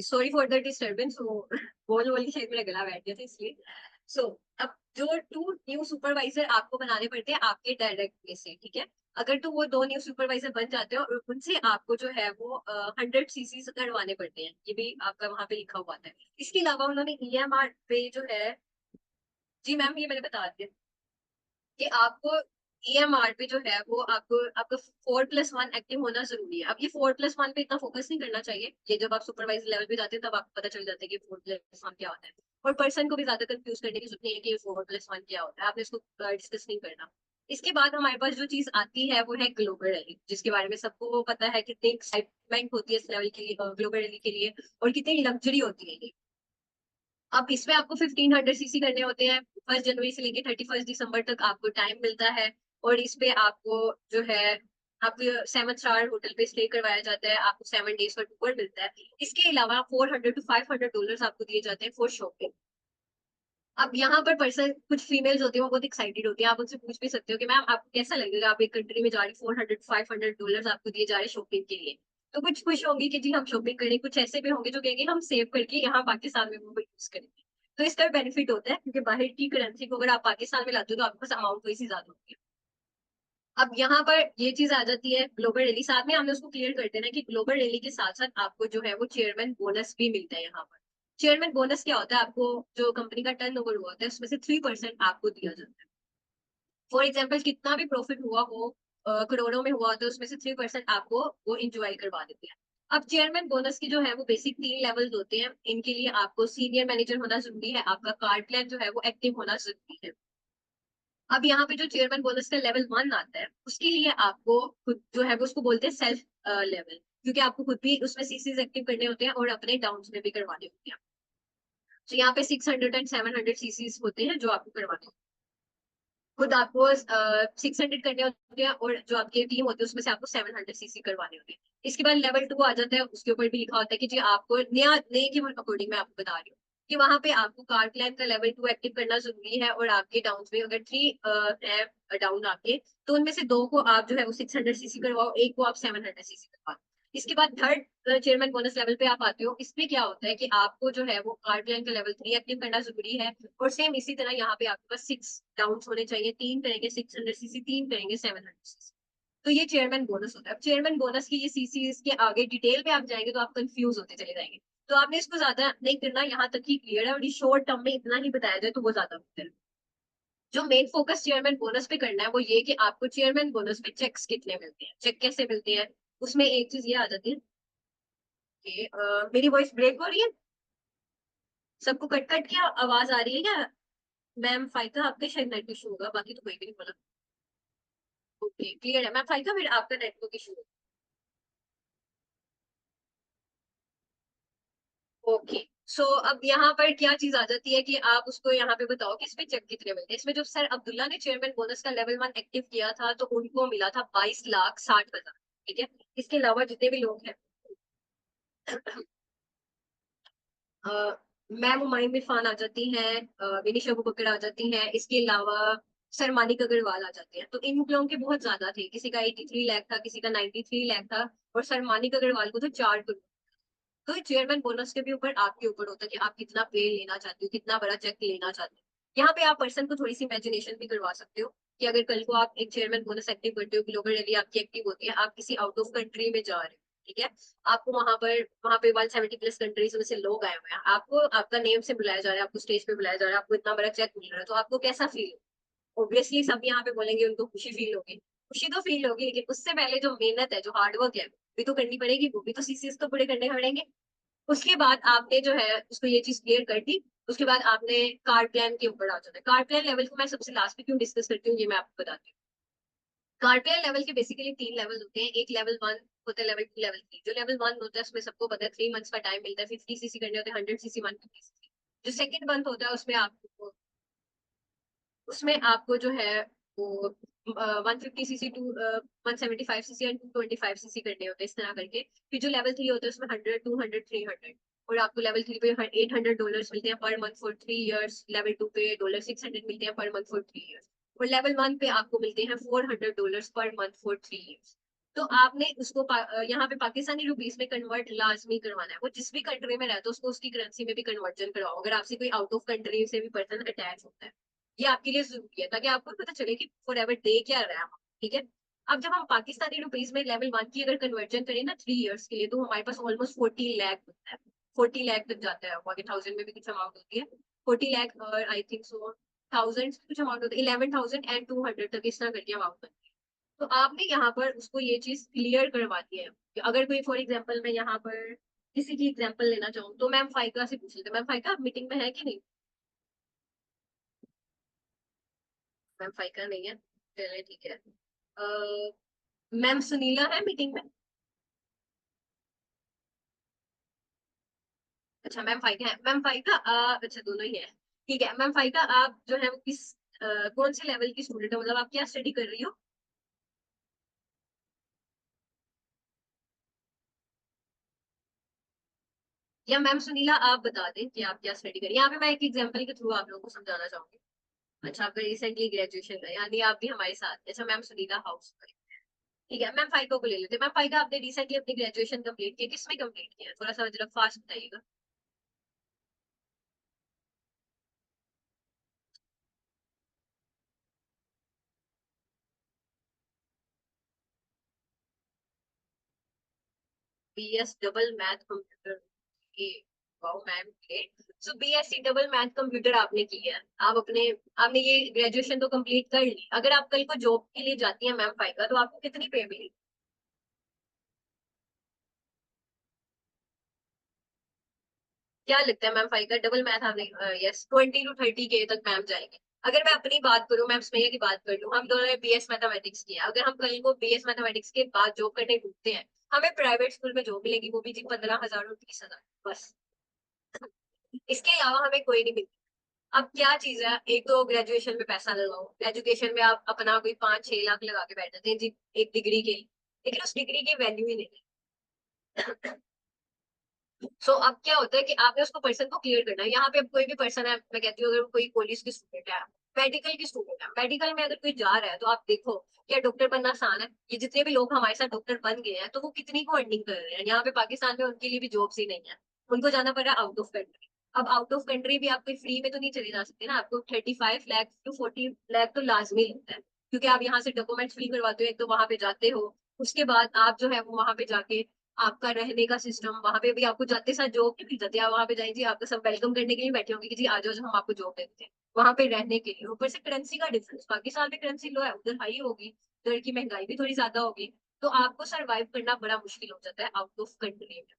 Sorry for the disturbance, वो बोल बोल के शायद मेरा गला बैठ गया था इसलिए। सो अब जो 2 न्यू सुपरवाइजर आपको बनाने पड़ते हैं आपके डायरेक्ट में से, ठीक है। अगर तो वो 2 न्यू सुपरवाइजर बन जाते हैं और उनसे आपको जो है वो 100 सीसी करवाने पड़ते हैं, ये भी आपका वहां पे लिखा हुआ था। इसके अलावा उन्होंने ईएमआर पे जो है, जी मैम ये मैंने बता दिया कि आपको ईएमआर पे जो है वो आपको आपका 4+1 एक्टिव होना जरूरी है। अब ये 4+1 पे इतना फोकस नहीं करना चाहिए, ये जब आप सुपरवाइजर लेवल पे जाते हैं तब आपको पता चल जाता है कि 4+1 क्या होता है। और पर्सन को भी ज्यादा कंफ्यूज करने की जरूरत नहीं है कि 4+1 क्या होता है, आपने इसको डिस्कस नहीं करना। इसके बाद हमारे पास जो चीज आती है वो है ग्लोबल रैली, जिसके बारे में सबको वो पता है कितनी एक्साइटमेंट होती है इस लेवल के लिए, ग्लोबल रैली के लिए, और कितनी लग्जरी होती है ये। अब इसमें आपको 1500 सीसी करने होते हैं। 1 जनवरी से लेके 31 दिसंबर तक आपको टाइम मिलता है। और इस पे आपको जो है आपको 7 स्टार होटल पे स्टे करवाया जाता है, आपको 7 डेज का टूर मिलता है। इसके अलावा $400 to $500 आपको दिए जाते हैं फॉर शॉपिंग। अब यहाँ पर पर्सन कुछ फीमेल्स होती है वो बहुत एक्साइटेड होती है, आप उनसे पूछ भी सकते हो कि मैम आपको कैसा लगेगा आप एक कंट्री में जा रही, $400 to $500 आपको दिए जा रहे शॉपिंग के लिए। तो कुछ खुश होंगी कि जी हम शॉपिंग करें, कुछ ऐसे भी होंगे जो कहेंगे हम सेव करके यहाँ पाकिस्तान में वो यूज करेंगे। तो इसका बेनिफिट होता है क्योंकि बाहर की करेंसी को अगर आप पाकिस्तान में लाते हो तो आपके पास अमाउंट वैसी ज्यादा होती है। अब यहाँ पर ये चीज आ जाती है ग्लोबल रैली, साथ में हमने उसको क्लियर कर देना कि ग्लोबल रैली के साथ साथ आपको जो है वो चेयरमैन बोनस भी मिलता है यहाँ पर। चेयरमैन बोनस क्या होता है, आपको जो कंपनी का टर्नओवर हुआ होता है उसमें से 3% आपको दिया जाता है। फॉर एग्जाम्पल कितना भी प्रॉफिट हुआ हो, करोड़ों में हुआ तो उसमें से 3% आपको वो इंजॉय करवा देते हैं। अब चेयरमैन बोनस की जो है वो बेसिक 3 लेवल्स होते हैं, इनके लिए आपको सीनियर मैनेजर होना जरूरी है, आपका कार्ड प्लान जो है वो एक्टिव होना जरूरी है। अब यहाँ पे जो चेयरमैन बोनस का लेवल 1 आता है उसके लिए आपको खुद जो है वो उसको बोलते हैं सेल्फ लेवल, क्योंकि आपको खुद भी उसमें सीसीज एक्टिव करने होते हैं और अपने डाउन्स में भी करवाने होते हैं। तो यहाँ पे 600 एंड 700 सीसीज होते हैं जो आपको करवाने हैं। खुद आपको 600 करने होते हैं और जो आपकी टीम होती है उसमें से आपको 700 सीसी करवाने होते हैं। इसके बाद लेवल 2 आ जाता है, उसके ऊपर भी लिखा होता है कि जी आपको नया नए के अकॉर्डिंग मैं आपको बता रही हूँ कि वहां पे आपको कार प्लान का लेवल 2 एक्टिव करना जरूरी है, और आपके डाउन में अगर 3 है डाउन आपके, तो उनमें से 2 को आप जो है वो 600 सीसी करवाओ, एक को आप 700 सीसी करवाओ। इसके बाद थर्ड चेयरमैन बोनस लेवल पे आप आते हो। इसमें क्या होता है कि आपको जो है वो कार प्लान का लेवल 3 एक्टिव करना जरूरी है, और सेम इसी तरह यहाँ पे आपके पास 6 डाउन होने चाहिए। 3 करेंगे 600 सीसी, 3 करेंगे 700 सीसी। तो ये चेयरमैन बोनस होता है। अब चेयरमैन बोनस की ये सीसी के आगे डिटेल पे आप जाएंगे तो आप कंफ्यूज होते चले जाएंगे। तो आपने इसको ज्यादा नहीं करना, यहाँ तक ही क्लियर है, और ये शॉर्ट टर्म में इतना ही बताया जाए तो वो ज्यादा बेहतर है। जो मेन फोकस चेयरमैन बोनस पे करना है वो ये कि आपको चेयरमैन बोनस पे चेक्स कितने मिलते हैं, चेक कैसे मिलते हैं। उसमें एक चीज ये आ जाती है कि मेरी वॉइस ब्रेक हो रही है, सबको कट कट की आवाज आ रही है क्या? मैम फाइका आपके शायद नेट इशू होगा, बाकी तो कोई भी नहीं बोला। ओके क्लियर है मैम फाइका, फिर आपका नेटवर्क इशू होगा। ओके। सो अब यहाँ पर क्या चीज आ जाती है कि आप उसको यहाँ पे बताओ कि इसमें चेक कितने मिलते हैं। इसमें जो सर अब्दुल्ला ने चेयरमैन बोनस का लेवल 1 एक्टिव किया था तो उनको मिला था 22,60,000। ठीक है। इसके अलावा जितने भी लोग हैं, मैम हुमायूं इरफान आ जाती हैं, विनिशा अबू बकर आ जाती हैं, इसके अलावा सर मानिक अग्रवाल आ जाते हैं। तो इन लोगों के बहुत ज्यादा थे, किसी का 83 लाख था, किसी का 93 लाख था, और सर मानिक अग्रवाल को तो 4 करोड़। तो चेयरमैन बोनस के भी ऊपर आपके ऊपर होता है कि आप कितना पे लेना चाहते हो, कितना बड़ा चेक लेना चाहते हो। यहाँ पे आप पर्सन को थोड़ी सी इमेजिनेशन भी करवा सकते हो कि अगर कल को आप एक चेयरमैन बोनस एक्टिव करते हो, ग्लोबल रैली आपकी एक्टिव होती है, आप किसी आउट ऑफ कंट्री में जा रहे हो, ठीक है, आपको वहां पे 170+ कंट्रीज में से लोग आए हुए हैं, आपको आपका नेम से बुलाया जा रहा है, आपको स्टेज पे बुलाया जा रहा है, आपको इतना बड़ा चेक मिल रहा है, तो आपको कैसा फील? ऑब्वियसली सब यहाँ पे बोलेंगे उनको खुशी फील होगी। खुशी तो फील होगी, लेकिन उससे पहले जो मेहनत है, जो हार्डवर्क है, भी तो करनी पड़ेगी, वो भी तो सीसीएस तो पूरे करने पड़ेंगे। उसके बाद आपने जो है उसको ये चीज क्लियर कर दी। उसके बाद आपने कार्ड प्लान के ऊपर आ जाना है। कार्ड प्लान लेवल को मैं सबसे लास्ट में क्यों डिस्कस करती हूँ ये मैं आपको बताती हूँ। कार्ड प्लान लेवल के बेसिकली 3 लेवल होते हैं। एक लेवल 1 होता है, लेवल 2, लेवल 3। जो लेवल 1 होता है उसमें सबको पता है 3 मंथ्स का टाइम मिलता है, 50 सीसी करने होते हैं, 100 सीसी, 150 सीसी। जो सेकंड मंथ होता है उसमें आपको जो है वो 150 CC to 175 CC and 225 CC करने होते हैं, इस तरह करके। फिर जो लेवल 3 होता है उसमें 100, 200, 300, और आपको लेवल 3 पे $800 मिलते हैं per month for 3 years. Level 2 पे $600 मिलते हैं पर मंथ फॉर 3 इयर्स। और लेवल 1 पे आपको मिलते हैं $400 पर मंथ फॉर 3 इयर्स। तो आपने उसको यहाँ पे पाकिस्तानी रुपीस में कन्वर्ट लाजमी करवाना है। वो जिस भी कंट्री में रहता है उसको उसकी करेंसी में भी कन्वर्जन करवाओ, अगर आपसे कोई आउट ऑफ कंट्री से भी पर्सन अटैच होता है। ये आपके लिए जरूरी है ताकि आपको पता चले कि फॉर एवर दे क्या रहा है हम। ठीक है। अब जब हम पाकिस्तानी रुपीस में लेवल 1 की अगर कन्वर्जन करें ना 3 इयर्स के लिए, तो हमारे पास ऑलमोस्ट 40 लाख होता है। 40 लाख तक जाता है, 40,000 में भी कुछ अमाउंट होती है। 40 लाख और आई थिंक सो थाउजेंड कुछ अमाउंट होता है, 11,000 एंड 200 तक इस तरह करके अमाउंट होती है। तो आपने यहाँ पर उसको ये चीज क्लियर करवा दी है कि अगर कोई फॉर एग्जाम्पल मैं यहाँ पर किसी की एग्जाम्पल लेना चाहूँ तो मैम फाइका से पूछ लेते, मैम फाइका आप मीटिंग में है कि नहीं? मैम फाइका नहीं है, चलिए ठीक है। मैम सुनीला है मीटिंग में? अच्छा मैम फाइका है। मैम फाइका अच्छा दोनों ही है। ठीक है मैम फाइका, आप जो है वो किस कौन से लेवल की स्टूडेंट हो, मतलब आप क्या स्टडी कर रही हो? या मैम सुनीला आप बता दें कि आप क्या स्टडी करें, यहाँ पे मैं एक एग्जांपल के थ्रू आप लोगों को समझाना चाहूंगी। अच्छा आपका रिसेंटली ग्रेजुएशन है यानी आप भी हमारे साथ हैं। अच्छा मैम सुनीला हाउस, ठीक है। मैम फाइका को ले लेते हैं। मैम फाइका आपने रिसेंटली अपनी ग्रेजुएशन कंप्लीट किया, किसमें कंप्लीट किया? थोड़ा सा जरा फास्ट बताइएगा। बीएस डबल मैथ कंप्यूटर, ये वाओ मैम ग्रेट। सो बीएससी डबल मैथ कंप्यूटर आपने की है। आप अपने आपने ये ग्रेजुएशन तो कंप्लीट कर ली, अगर आप कल को जॉब के लिए जाती हैं मैम फाइका तो आपको कितनी पे मिली? क्या लगता है मैम फाइका डबल मैथ आपने? यस 20 to 30 के तक मैम जाएंगे। अगर मैं अपनी बात करूं, मैम स्नेहा की बात कर लूं, हम दोनों ने बीएस मैथमेटिक्स किया, अगर हम कल को बीएस मैथमेटिक्स के बाद जॉब करने ढूंढते हैं, हमें प्राइवेट स्कूल में जॉब मिलेगी, वो भी जी 15,000 और 20,000 बस। इसके अलावा हमें कोई नहीं मिलता। अब क्या चीज है, एक तो ग्रेजुएशन में पैसा लगाओ, एजुकेशन में आप अपना कोई 5-6 लाख लगा के बैठ जाते हैं जी एक डिग्री के लिए, लेकिन उस डिग्री की वैल्यू ही नहीं है। सो अब क्या होता है कि आपने उसको पर्सन को क्लियर करना है। यहाँ पे अब कोई भी पर्सन है, मैं कहती हूँ अगर कोई कॉलेज की स्टूडेंट है, मेडिकल की स्टूडेंट है, मेडिकल में अगर कोई जा रहा है तो आप देखो क्या डॉक्टर बनना आसान है? ये जितने भी लोग हमारे साथ डॉक्टर बन गए हैं तो वो कितनी को अर्निंग कर रहे हैं। यहाँ पे पाकिस्तान में उनके लिए भी जॉब्स ही नहीं है, उनको जाना पड़ रहा है आउट ऑफ कंट्री। अब आउट ऑफ कंट्री भी आप कोई फ्री में तो नहीं चले जा सकते ना, आपको 35 लाख to 40 लाख तो लाजमी लगता है, क्योंकि आप यहाँ से डॉक्यूमेंट फिल करवाते हो, एक तो वहां पे जाते हो, उसके बाद आप जो है वो वहां पे जाके आपका रहने का सिस्टम, वहां पे भी आपको जाते साथ जॉब नहीं मिल जाती, आप वहां पे जाएंगे आपको सब वेलकम करने के लिए बैठे होंगे कि जी आ जाओ हम आपको जॉब देते हैं। वहां पे रहने के लिए ऊपर से करेंसी का डिफरेंस, पाकिस्तान में करेंसी लो है, उधर हाई होगी, उधर की महंगाई भी थोड़ी ज्यादा होगी, तो आपको सरवाइव करना बड़ा मुश्किल हो जाता है आउट ऑफ कंट्री में।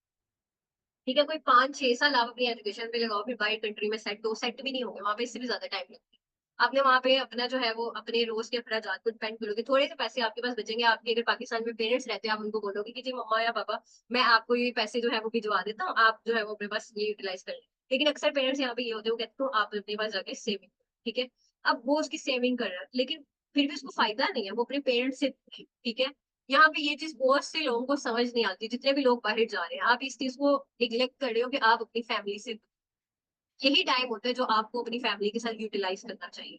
ठीक है, कोई 5-6 साल आप अपनी एजुकेशन पे लगाओ, फिर बाहर कंट्री में सेट हो, सेट भी नहीं होंगे वहां पे, इससे भी ज्यादा टाइम लगता है। आपने वहां पे अपना जो है वो अपने रोज के अखराजात को डिपेंड करोगे, थोड़े से पैसे आपके पास बचेंगे। आपके अगर पाकिस्तान में पेरेंट्स रहते हैं, आप उनको बोलोगे कि जी मम्मा या पापा मैं आपको ये पैसे जो है वो भिजवा देता हूँ, आप जो है वो अपने पास ये यूटिलाइज कर लें। लेकिन अक्सर पेरेंट्स यहाँ पे ये होते हैं, वो कहते हैं आप अपने पास जाके सेविंग, ठीक है। अब वो उसकी सेविंग कर रहा है, लेकिन फिर भी उसको फायदा नहीं है, वो अपने पेरेंट्स से, ठीक है। यहाँ पे ये चीज बहुत से लोगों को समझ नहीं आती, जितने भी लोग बाहर जा रहे हैं, आप इस चीज को निग्लेक्ट कर रहे हो कि आप अपनी फैमिली से, यही टाइम होता है जो आपको अपनी फैमिली के साथ यूटिलाइज करना चाहिए।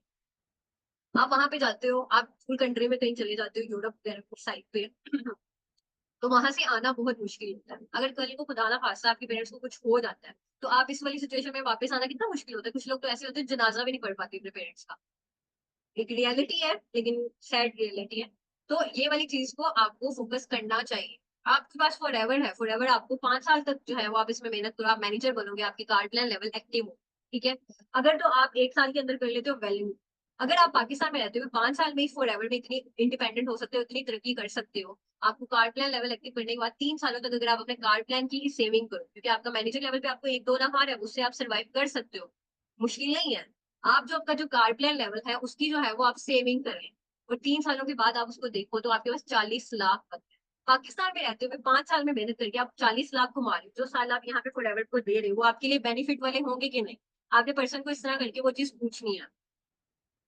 आप वहां पे जाते हो, आप फुल कंट्री में कहीं चले जाते हो यूरोप वगैरह साइड पे, तो वहां से आना बहुत मुश्किल होता है। अगर कल को खुदा ना खास्ता आपके पेरेंट्स को कुछ हो जाता है, तो आप इस वाली सिचुएशन में वापस आना कितना मुश्किल होता है। कुछ लोग तो ऐसे होते हैं जनाजा भी नहीं पढ़ पाते अपने पेरेंट्स का, एक रियलिटी है लेकिन सैड रियलिटी है। तो ये वाली चीज को आपको फोकस करना चाहिए। आपके पास फॉर एवर है, फॉर एवर आपको 5 साल तक जो है वो आप इसमें मेहनत करो, आप मैनेजर बनोगे, आपकी कार्ड प्लान लेवल एक्टिव हो, ठीक है। अगर तो आप 1 साल के अंदर कर लेते हो वैल्यू, अगर आप पाकिस्तान में रहते हो 5 साल में फॉर एवर में इतनी इंडिपेंडेंट हो सकते हो, इतनी तरक्की कर सकते हो। आपको कार्ड प्लान लेवल एक्टिव करने के बाद 3 सालों तक अगर आप अपने कार्ड प्लान की ही सेविंग करो, क्योंकि आपका मैनेजर लेवल पे आपको 1-2 लाख आ रहा है, उससे आप सर्वाइव कर सकते हो, मुश्किल नहीं है। आप जो आपका जो कार्ड प्लान लेवल है उसकी जो है वो आप सेविंग करें, और 3 सालों के बाद आप उसको देखो तो आपके पास 40 लाख बनते हैं। पाकिस्तान में रहते हुए 5 साल में मेहनत करके आप 40 लाख कमा रहे हो, जो साल आप यहाँ पे फॉरएवर को दे रहे हो वो आपके लिए बेनिफिट वाले होंगे कि नहीं? आपने पर्सन को इस तरह करके वो चीज पूछनी है,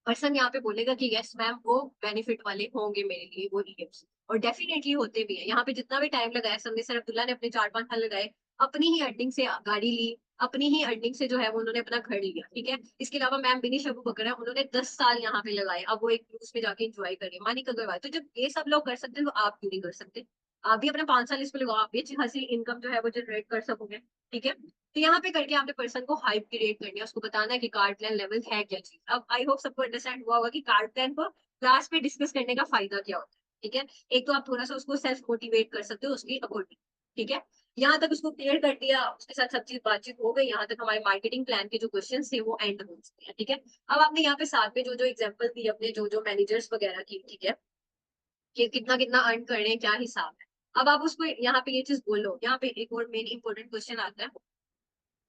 पर्सन यहाँ पे बोलेगा कि यस मैम वो बेनिफिट वाले होंगे मेरे लिए वो ईएम्स, और डेफिनेटली होते भी है। यहाँ पे जितना भी टाइम लगाया समझे सर अब्दुल्ला ने अपने 4-5 साल लगाए, अपनी ही अर्निंग से गाड़ी ली, अपनी ही अर्निंग से जो है वो उन्होंने अपना घर लिया, ठीक है। इसके अलावा मैम बिनी अबू बकर है, उन्होंने 10 साल यहाँ पे लगाए, अब वो एक क्रूज में जाके एंजॉय कर रहे हैं, मानिक अग्रवाल। तो जब ये सब लोग कर सकते हैं तो आप क्यों नहीं कर सकते? आप भी अपने 5 साल इस पे लगाओ, आप भी अच्छी खासी इनकम जो है वो जनरेट कर सकोगे, ठीक है। तो यहाँ पे करके आपने पर्सन को हाइप क्रिएट करनी है, उसको बताना है कि कार्ड प्लान लेवल है क्या चीज। अब आई होप सबको अंडरस्टैंड हुआ होगा कि कार्ड प्लान को क्लास में डिस्कस करने का फायदा क्या होता है, ठीक है। एक तो आप थोड़ा सा उसको सेल्फ मोटिवेट कर सकते हो उसकी अकॉर्डिंग, ठीक है। यहाँ तक उसको क्लियर कर दिया, उसके साथ सब चीज बातचीत हो गई, यहाँ तक हमारे मार्केटिंग प्लान के जो क्वेश्चन थे वो एंड हो चुके हैं, ठीक है। अब आपने यहाँ पे साथ में जो जो एग्जाम्पल दी अपने जो जो मैनेजर्स वगैरह की, ठीक है, कि कितना कितना अर्न कर रहे हैं, क्या हिसाब है। अब आप उसको यहाँ पे ये चीज बोलो, यहाँ पे एक और मेन इंपॉर्टेंट क्वेश्चन आता है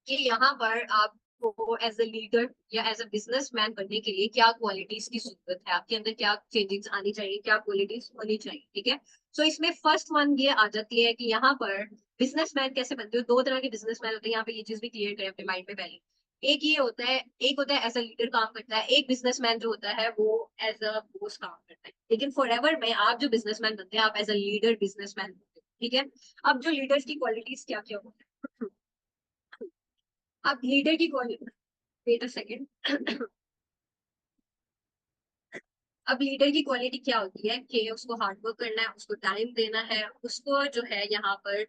कि यहाँ पर आपको एज अ लीडर या एज अ बिजनेसमैन बनने के लिए क्या क्वालिटीज की जरूरत है, आपके अंदर क्या चेंजेस आनी चाहिए, क्या क्वालिटीज होनी चाहिए, ठीक है। सो इसमें फर्स्ट वन ये आ जाती है कि यहाँ पर बिजनेसमैन कैसे बनते हो। 2 तरह के बिजनेसमैन होते हैं, यहाँ पे ये चीज भी क्लियर करें अपने माइंड में पहले। एक ये होता है, एक होता है एज अ लीडर काम करता है, एक बिजनेसमैन जो होता है वो एज अ बॉस काम करता है। लेकिन फॉर एवर में आप जो बिजनेसमैन बनते हैं आप एज अ लीडर बिजनेसमैन बनते हो, ठीक है। अब जो लीडर्स की क्वालिटीज क्या क्या होती है, अब लीडर की क्वालिटी, वेट अ सेकंड। अब लीडर की क्वालिटी क्या होती है कि उसको हार्ड वर्क करना है, उसको टाइम देना है, उसको जो है यहाँ पर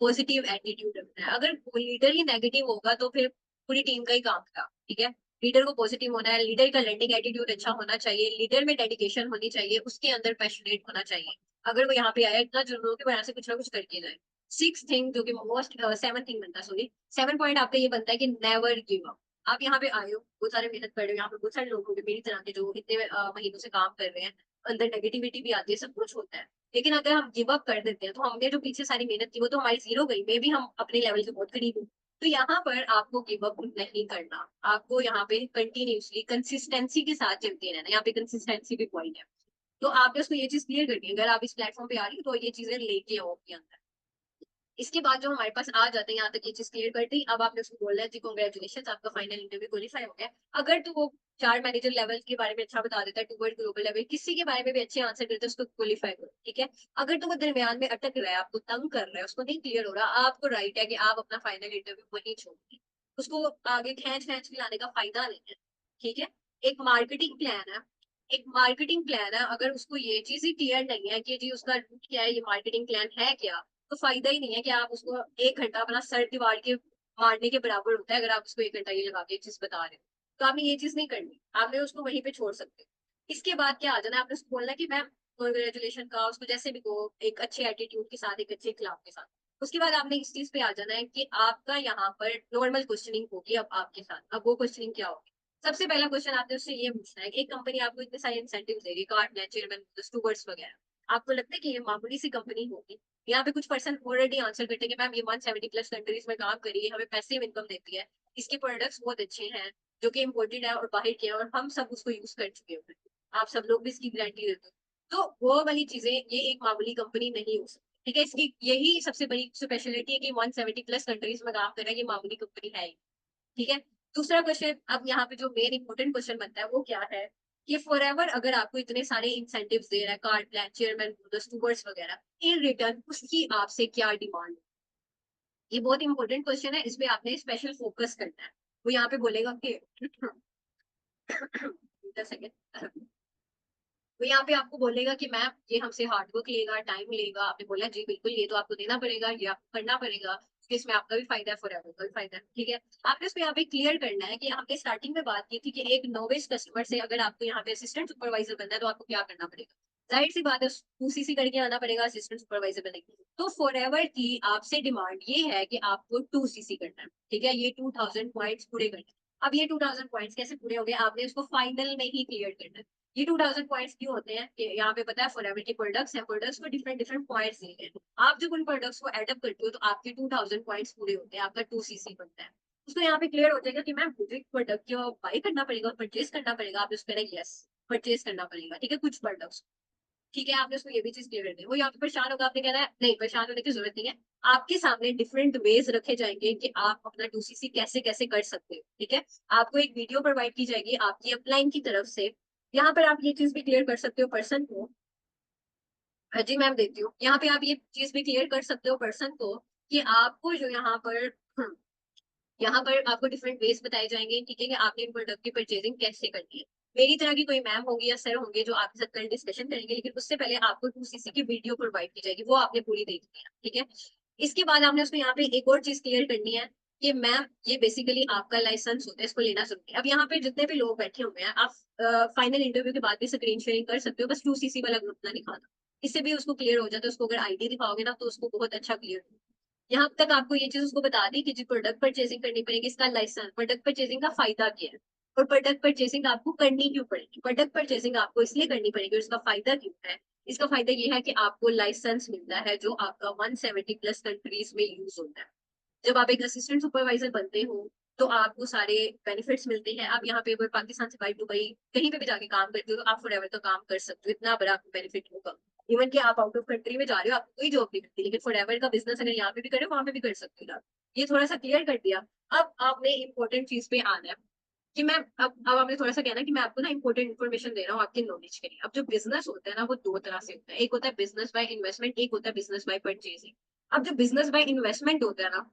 पॉजिटिव एटीट्यूड रखना है। अगर लीडर ही नेगेटिव होगा तो फिर पूरी टीम का ही काम खराब, ठीक है। लीडर को पॉजिटिव होना है, लीडर का लर्निंग एटीट्यूड अच्छा होना चाहिए, लीडर में डेडिकेशन होनी चाहिए, उसके अंदर पैशनेट होना चाहिए। अगर वो यहाँ पे आया इतना जुनून हो कि यहाँ से कुछ ना कुछ करके जाए। सिक्स थिंग जो कि मोस्ट 7 थिंग बनता है, सॉरी 7 पॉइंट आपका ये बनता है कि नेवर गिव अप। आप यहाँ पे आए हो, बहुत सारे मेहनत कर रहे हो, यहाँ पे बहुत सारे लोग होंगे मेरी तरह के जो इतने महीनों से काम कर रहे हैं, अंदर नेगेटिविटी भी आती है, सब कुछ होता है। लेकिन अगर हम गिव अप कर देते हैं तो हमने जो पीछे सारी मेहनत की वो तो हमारी जीरो गई, मे भी हम अपने लेवल के बहुत करीब हो। तो यहाँ पर आपको गिव अप नहीं करना, आपको यहाँ पे कंटिन्यूसली कंसिस्टेंसी के साथ चलते रहना, यहाँ पे कंसिस्टेंसी भी पॉइंट है। तो आपने उसको ये चीज क्लियर करनी है, अगर आप इस प्लेटफॉर्म पे आ रही हो तो ये चीजें लेके आओ अपने अंदर। इसके बाद जो हमारे पास आ जाते हैं, यहाँ तक ये चीज क्लियर कर दी। अब आपने उसको बोलना है जी कांग्रेचुलेशन, आपका फाइनल इंटरव्यू क्वालीफाई हो गया। अगर तो वो 4 मैनेजर लेवल के बारे में अच्छा बता देता है, टूवर्ड ग्लोबल लेवल किसी के बारे में भी अच्छे आंसर करते हैं, उसको क्वालीफाई करो, ठीक है। अगर तो वो दरमियान में अटक रहा है, आपको तंग कर रहा है, उसको नहीं क्लियर हो रहा, आपको राइट है कि आप अपना फाइनल इंटरव्यू वहीं छोड़िए, उसको आगे खींच खींच के लाने का फायदा नहीं है, ठीक है। एक मार्केटिंग प्लान है, एक मार्केटिंग प्लान है, अगर उसको ये चीज ही क्लियर नहीं है कि जी उसका रूट क्या है, ये मार्केटिंग प्लान है क्या, तो फायदा ही नहीं है कि आप उसको 1 घंटा अपना सर दीवार के मारने के बराबर होता है अगर आप उसको 1 घंटा ये लगा के चीज बता रहे हो। तो आपने ये चीज नहीं करनी, आपने उसको वहीं पे छोड़ सकते हो। इसके बाद क्या आ जाना है, आपने उसको बोलना है कि मैम कॉन्ग्रेचुलेशन का, उसको जैसे भी को एक अच्छे एटीट्यूड के साथ, एक अच्छे खिलाफ के साथ। उसके बाद आपने इस चीज पे आ जाना है कि आपका यहाँ पर नॉर्मल क्वेश्चनिंग होगी अब आपके साथ। अब वो क्वेश्चनिंग क्या होगी, सबसे पहला क्वेश्चन आपने उससे ये पूछना है कि एक कंपनी आपको इतने सारे इंसेंटिव देगी, कार्ड चेयरमैन स्टूवर्ड्स वगैरह, आपको लगता है कि ये मामूली सी कंपनी होगी। यहाँ पे कुछ पर्सन ऑलरेडी आंसर करते हैं कि मैम ये 170+ कंट्रीज में काम करी है, हमें पैसिव इनकम देती है, इसके प्रोडक्ट्स बहुत अच्छे हैं जो कि इम्पोर्टेड है और बाहर के हैं, और हम सब उसको यूज कर चुके हैं, आप सब लोग भी इसकी गारंटी देते हो। तो वो वाली चीजें, ये एक मामूली कंपनी नहीं हो सकती, ठीक है। इसकी यही सबसे बड़ी स्पेशलिटी है कि 170+ कंट्रीज में काम कर रहा है, ये मामूली कंपनी है ही, ठीक है। दूसरा क्वेश्चन, अब यहाँ पे जो मेन इंपॉर्टेंट क्वेश्चन बनता है वो क्या है कि फॉर एवर अगर आपको इतने सारे इंसेंटिव्स दे रहा है, कार्ड प्लान, चेयरमैन, स्टूवर्ड्स वगैरह, इन रिटर्न उसकी आपसे क्या डिमांड। ये बहुत इंपॉर्टेंट क्वेश्चन है, इसमें आपने स्पेशल फोकस करना है। वो यहाँ पे बोलेगा कि 10 सेकेंड, वो यहाँ पे आपको बोलेगा कि मैम ये हमसे हार्डवर्क लेगा, टाइम लेगा। आपने बोला जी बिल्कुल, ये तो आपको देना पड़ेगा, ये आपको करना पड़ेगा, इसमें आपका भी फायदा है, फॉर एवर का भी फायदा है, ठीक है। आपने उसको यहाँ पे क्लियर करना है कि हमने स्टार्टिंग में बात की थी कि एक नोविस कस्टमर से अगर आपको यहाँ पे असिस्टेंट सुपरवाइजर बनना है तो आपको क्या करना पड़ेगा। जाहिर सी बात है, 2CC करके आना पड़ेगा असिस्टेंट सुपरवाइजर बनने के लिए। तो फॉर एवर की आपसे डिमांड ये है कि आपको 2CC करना है, ठीक है, ये 2000 पॉइंट्स पूरे करने हैं। अब ये 2000 पॉइंट्स कैसे पूरे हो गए, आपने उसको फाइनल में ही क्लियर करना है। ये 2000 पॉइंट्स क्यों होते हैं कि यहाँ पे पता है फॉरएवर के प्रोडक्ट्स हैं, प्रोडक्ट्स को डिफरेंट डिफरेंट पॉइंट्स दिए हैं, आप जब उन प्रोडक्ट्स को एडअप करते हो तो आपके 2000 पॉइंट्स पूरे होते हैं, आपका 2CC बनता है। उसको यहाँ पे क्लियर हो जाएगा कि मैम मुझे प्रोडक्ट को बाई करना पड़ेगा, परचेज करना पड़ेगा, आप उसको करेंगे यस, परचेज करना पड़ेगा, ठीक है, कुछ प्रोडक्ट्स, ठीक है। आपने उसको ये भी चीज क्लियर कर दी। वो यहाँ पे परेशान होगा, आपने कहना है नहीं परेशान होने की जरूरत नहीं है, आपके सामने डिफरेंट वेज रखे जाएंगे कि आप अपना 2CC कैसे कैसे कर सकते हो, ठीक है। आपको एक वीडियो प्रोवाइड की जाएगी आपकी अपलाइन की तरफ से, यहाँ पर आप ये चीज भी क्लियर कर सकते हो पर्सन को। जी मैम देती हूँ, यहाँ पे आप ये चीज भी क्लियर कर सकते हो पर्सन को कि आपको जो यहाँ पर यहाँ पर आपको डिफरेंट वेज बताए जाएंगे, ठीक है, कि आपने इन प्रोडक्ट की परचेजिंग कैसे करनी है। मेरी तरह की कोई मैम होगी या सर होंगे जो आपके साथ कल डिस्कशन करेंगे, लेकिन उससे पहले आपको 2CC की वीडियो प्रोवाइड की जाएगी, वो आपने पूरी देखनी है, ठीक है। इसके बाद आपने उसको यहाँ पे एक और चीज क्लियर करनी है कि मैम ये बेसिकली आपका लाइसेंस होता है, इसको लेना जरूरी है। अब यहाँ पे जितने भी लोग बैठे हुए हैं, आप फाइनल इंटरव्यू के बाद भी स्क्रीन शेयरिंग कर सकते हो, बस 2CC वाला ग्रुप ना दिखाना, इससे भी उसको क्लियर हो जाता है। उसको अगर आईडी दिखाओगे ना तो उसको बहुत अच्छा क्लियर। यहाँ तक आपको ये चीज उसको बता दी कि जी प्रोडक्ट परचेसिंग करनी पड़ेगी, इसका लाइसेंस, प्रोडक्ट परचेसिंग का फायदा क्या है, और प्रोडक्ट परचेसिंग आपको करनी क्यों पड़ेगी। प्रोडक्ट परचेसिंग आपको इसलिए करनी पड़ेगी और इसका फायदा क्यों है। इसका फायदा ये है कि आपको लाइसेंस मिलता है जो आपका 170+ कंट्रीज में यूज होता है। जब आप एक असिस्टेंट सुपरवाइजर बनते हो तो आपको सारे बेनिफिट्स मिलते हैं। आप यहाँ पे अगर पाकिस्तान से बाहर दुबई कहीं पे भी जाके काम करते हो तो आप फॉरएवर का काम कर सकते हो, इतना बड़ा आपको बेनिफिट होगा। इवन कि आप आउट ऑफ कंट्री में जा रहे हो, आपको कोई जॉब नहीं मिलती, लेकिन फॉरएवर का बिजनेस अगर यहाँ पे भी करे वहां पे भी कर सकते हो आप। ये थोड़ा सा क्लियर कर दिया। अब आपने इंपॉर्टेंट चीज पे आना है कि मैं अब आपने थोड़ा सा कहना कि मैं आपको ना इंपॉर्टेंट इन्फॉर्मेशन दे रहा हूँ आपके नॉलेज के लिए। अब जो बिजनेस होता है ना वो दो तरह से होता है, एक होता है बिजनेस बाय इन्वेस्टमेंट, एक होता है बिजनेस बाय परचेजिंग। अब जो बिजनेस बाय इन्वेस्टमेंट होता है ना,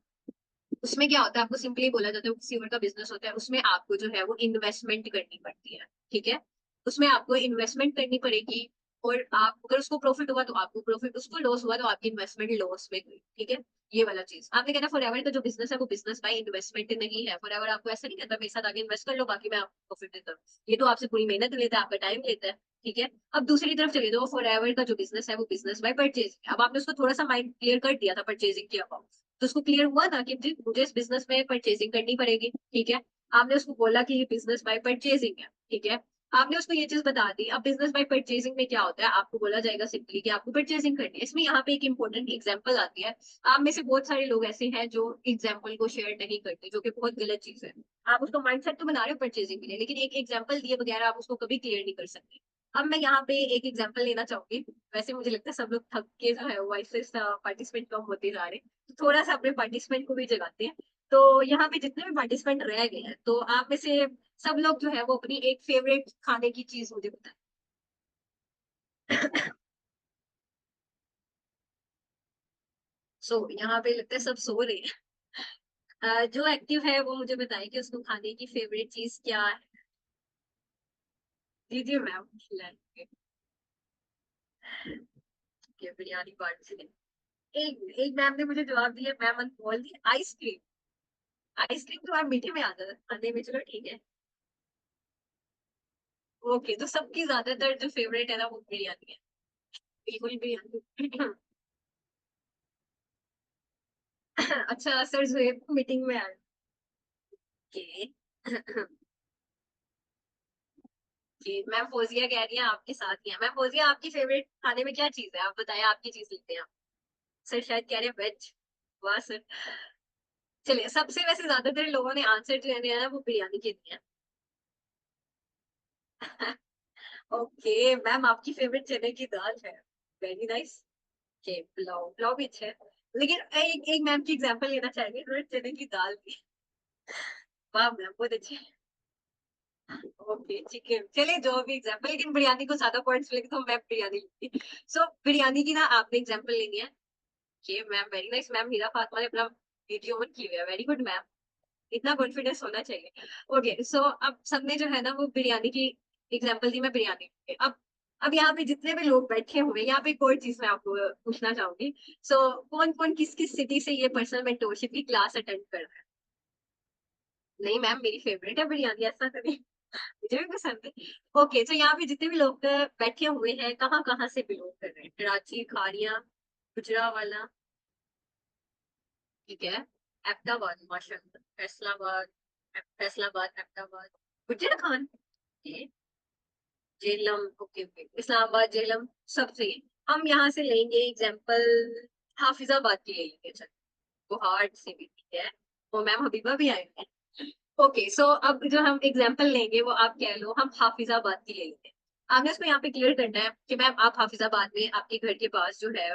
उसमें क्या होता है, आपको सिंपली बोला जाता है वो किसी और का बिजनेस होता है, उसमें आपको जो है वो इन्वेस्टमेंट करनी पड़ती है, ठीक है। उसमें आपको इन्वेस्टमेंट करनी पड़ेगी, और आप अगर उसको प्रॉफिट हुआ तो आपको प्रॉफिट, उसको लॉस हुआ तो आपकी इन्वेस्टमेंट लॉस में गई, ठीक है। ये वाला चीज आपने कहना फॉरएवर का जो बिजनेस है वो बिजनेस बाय इन्वेस्टमेंट नहीं है। फॉरएवर आपको ऐसा नहीं कहता मेरे साथ आगे इन्वेस्ट कर लो बाकी मैं आपको प्रॉफिट देता हूँ, ये तो आपसे पूरी मेहनत लेता है, आपका टाइम लेता है, ठीक है। अब दूसरी तरफ चलिए तो फॉरएवर का जो बिजनेस है वो बिजनेस बाय परचेजिंग। अब आपने उसको थोड़ा सा माइंड क्लियर कर दिया था परचेजिंग के अबाउट, तो उसको क्लियर हुआ था कि जी मुझे इस बिजनेस में परचेजिंग करनी पड़ेगी, ठीक है। आपने उसको बोला कि ये बिजनेस बाय परचेजिंग है, ठीक है। आपने उसको ये चीज बता दी। अब बिजनेस बाय परचेजिंग में क्या होता है, आपको बोला जाएगा सिंपली कि आपको परचेजिंग करनी है। इसमें यहाँ पे एक इंपॉर्टेंट एग्जांपल आती है। आप में से बहुत सारे लोग ऐसे हैं जो एग्जांपल को शेयर नहीं करते, जो कि बहुत गलत चीज है। आप उसका माइंडसेट तो बना रहे हो परचेजिंग के लिए, लेकिन एक एग्जांपल दिए बगैर आप उसको कभी क्लियर नहीं कर सकते। अब मैं यहाँ पे एक एग्जांपल लेना चाहूंगी। वैसे मुझे लगता है सब लोग थक के जो है वॉइसेस पार्टिसिपेंट कम होते जा रहे हैं, तो थोड़ा सा अपने पार्टिसिपेंट को भी जगाते हैं। तो यहाँ पे जितने भी पार्टिसिपेंट रह गए हैं, तो आप में से सब लोग जो है वो अपनी एक फेवरेट खाने की चीज मुझे बताएं। सो यहाँ पे लगता है सब सो रहे हैं। जो एक्टिव है वो मुझे बताए कि उसको खाने की फेवरेट चीज क्या है। दीजिए मैम खिलाएंगे। बिरयानी पार्टी से एक एक मैम ने मुझे जवाब दिया, मैम बोल दी आइसक्रीम। आइसक्रीम तो आप मीठे में आता है खाने में, चलो ठीक है। ओके, तो सबकी ज्यादातर जो फेवरेट है ना वो बिरयानी है। बिल्कुल बिरयानी। अच्छा सर जुएब मीटिंग में आए। ओके। जी मैम फोजिया कह रही है आपके साथ ही है। मैम फोजिया आपकी फेवरेट खाने में क्या चीज है, आप बताएं आपकी चीज लेते हैं आप। सर शायद कह रहे हैं वेज। वाह सर। चलिए, सबसे वैसे ज्यादातर लोगों ने आंसर जो है दिया है वो बिरयानी के दिया है। ओके मैम आपकी फेवरेट चने की दाल है। Very nice. Okay, pulao pulao भी अच्छा है। लेकिन एक एक मैम की एग्जांपल लेना चाहेंगे, उन्होंने चने की दाल दी। वाह मैम बहुत अच्छे। ओके ठीक है, चलिए जो भी एग्जांपल, लेकिन बिरयानी को ज्यादा पॉइंट्स मिलेंगे तो मैं बिरयानी लूंगी। सो बिरयानी की ना आपने एग्जांपल लेनी है। Okay ma'am very nice. Ma'am Heera Fatima ने अपना वीडियो ऑन किया हुआ है, वेरी गुड मैम। इतना कॉन्फिडेंस होना चाहिए। ओके सो अब सबने जो है ना वो बिरयानी की एग्जांपल दी, मैं बिरयानी की। अब यहाँ पे जितने भी लोग बैठे हुए हैं, यहाँ पे एक और चीज मैं आपको पूछना चाहूंगी। सो कौन कौन किस किस सिटी से ये पर्सनल मेंटोरशिप की क्लास अटेंड कर रहा है। नहीं मैम मेरी फेवरेट है बिरयानी, ऐसा करें। मुझे भी पसंद है। ओके, तो यहाँ पे जितने भी लोग बैठे हुए हैं कहाँ कहाँ से बिलोंग कर रहे हैं, कराची, खारिया, गुजरावाला, ठीक है, अहमदाबाद, माशाल्लाह, फैसलाबाद, फैसलाबाद, अहमदाबाद, गुजर Khan, okay, Jhelum, okay okay, Islamabad, Jhelum, सब सही है। हम यहाँ से लेंगे एग्जाम्पल, हाफिजाबाद की ले लेंगे, चल गुवाहाट से भी ठीक है। वो मैम हबीबा भी आए हैं। ओके सो अब जो हम एग्जाम्पल लेंगे वो आप कह लो हम हाफिजाबाद की ले लेंगे। आपने उसको यहाँ पे क्लियर करना है कि मैम आप हाफिजाबाद में आपके घर के पास जो है,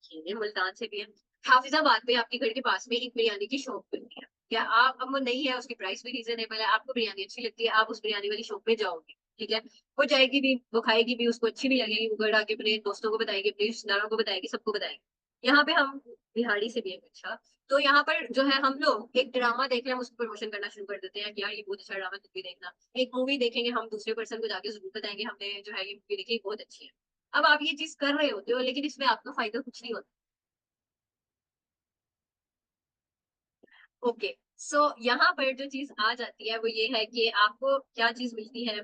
ये मुल्तान से भी है, हाफिजाबाद में आपके घर के पास में एक बिरयानी की शॉप खुलती है। क्या आप, अब वो नहीं है, उसकी प्राइस भी रीजनेबल है, आपको बिरयानी अच्छी लगती है, आप उस बिरयानी वाली शॉप पे जाओगे, ठीक है। वो जाएगी भी, वो खाएगी भी, उसको अच्छी भी लगेगी, वो घर आके अपने दोस्तों को बताएगी, अपने रिश्तेदारों को बताएगी, सबको बताएगी। यहाँ पे हम बिहारी से भी है, अच्छा। तो यहाँ पर जो है हम लोग एक ड्रामा देख रहे हैं, हम उसको प्रमोशन करना शुरू कर देते हैं कि यार ये बहुत अच्छा ड्रामा, तुम भी देखना। एक मूवी देखेंगे, हम दूसरे पर्सन को जाके जरूर बताएंगे हमने जो है ये मूवी देखी, बहुत अच्छी है। अब आप ये चीज कर रहे होते हो, लेकिन इसमें आपका फायदा कुछ नहीं होता। ओके सो यहाँ पर जो चीज आ जाती है वो ये है कि आपको क्या चीज मिलती है।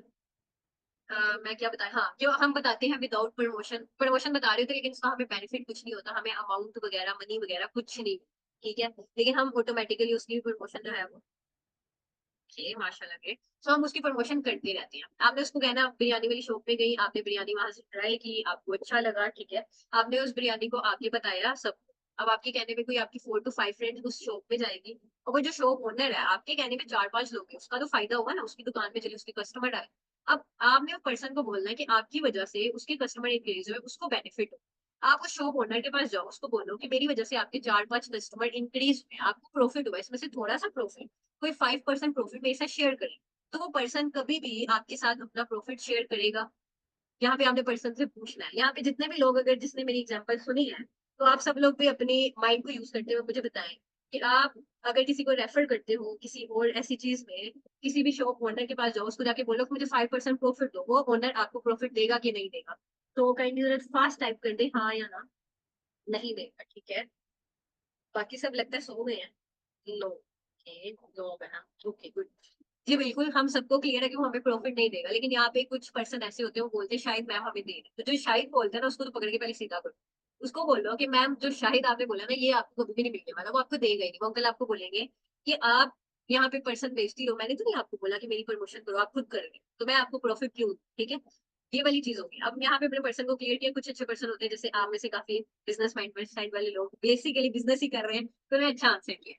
मैं क्या बताया, हाँ जो हम बताते हैं विदाउट प्रमोशन, प्रमोशन बता रहे होते हैं, लेकिन उसका हमें बेनिफिट कुछ नहीं होता, हमें अमाउंट वगैरह मनी वगैरह कुछ नहीं, ठीक है। लेकिन हम ऑटोमेटिकली उसकी प्रमोशन जो है वो, ओके माशाल्लाह ग्रेट, तो हम उसकी प्रमोशन करते रहते हैं। आपने उसको कहना बिरयानी वाली शॉप पे गई, आपने बिरयानी वहां से ट्राई की, आपको अच्छा लगा, ठीक है। आपने उस बिरयानी को आगे बताया सब। अब आपके कहने पे कोई आपकी 4 to 5 फ्रेंड उस शॉप पे जाएगी, और वो जो शॉप ओनर है आपके कहने पे 4-5 लोग हैं, उसका तो फायदा होगा ना, उसकी दुकान पे चले, उसके कस्टमर आए। अब आपने उस पर्सन को बोलना है कि आपकी वजह से उसके कस्टमर इंक्रीज हुए, उसको बेनिफिट हो। आप उस शॉप ओनर के पास जाओ, उसको बोलो कि मेरी वजह से आपके 4-5 कस्टमर इंक्रीज हुए, आपको प्रॉफिट हुआ, इसमें से थोड़ा सा प्रॉफिट, कोई 5% प्रॉफिट मेरे साथ शेयर करे। तो वो पर्सन कभी भी आपके साथ अपना प्रॉफिट शेयर करेगा। यहाँ पे आपने पर्सन से पूछना है। यहाँ पे जितने भी लोग, अगर जिसने मेरी एग्जांपल सुनी है, तो आप सब लोग भी अपनी माइंड को यूज करते हुए मुझे बताएं कि आप अगर किसी को रेफर करते हो किसी और ऐसी चीज में, किसी भी शॉप ओनर के पास जाओ, उसको जाके बोलो कि मुझे 5% प्रॉफिट दो, वो ओनर आपको प्रॉफिट देगा कि नहीं देगा। तो काइंडली फास्ट टाइप कर दे हाँ या ना। नहीं देगा, ठीक है। बाकी सब लगता है सो गए हैं। No, okay no ma'am, okay good. जी बिल्कुल, हम सबको क्लियर है कि वो हमें प्रॉफिट नहीं देगा, लेकिन यहाँ पे कुछ पर्सन ऐसे होते हैं वो बोलते हैं शायद मैम हमें दे रहे, तो जो शायद बोलते हैं ना उसको तो पकड़ के पहले सीधा करो। उसको बोलो कि मैम जो शाहिद आपने बोला ना ये आपको कभी भी नहीं मिलने वाला, वो आपको देगा ही नहीं। वो अंकल आपको बोलेंगे कि आप यहाँ पे पर्सन बेचती हो, मैंने तो नहीं आपको बोला कि मेरी प्रमोशन करो, आप खुद कर रहे हो, तो मैं आपको प्रॉफिट क्यों दूं, ठीक है। ये वाली चीज होगी। अब यहाँ पे अपने पर्सन को क्लियर किया। कुछ अच्छे पर्सन होते हैं जैसे आप में से काफी बिजनेस माइंड साइड वाले लोग, बेसिकली बिजनेस ही कर रहे हैं, तो उन्हें अच्छा आंसर किया,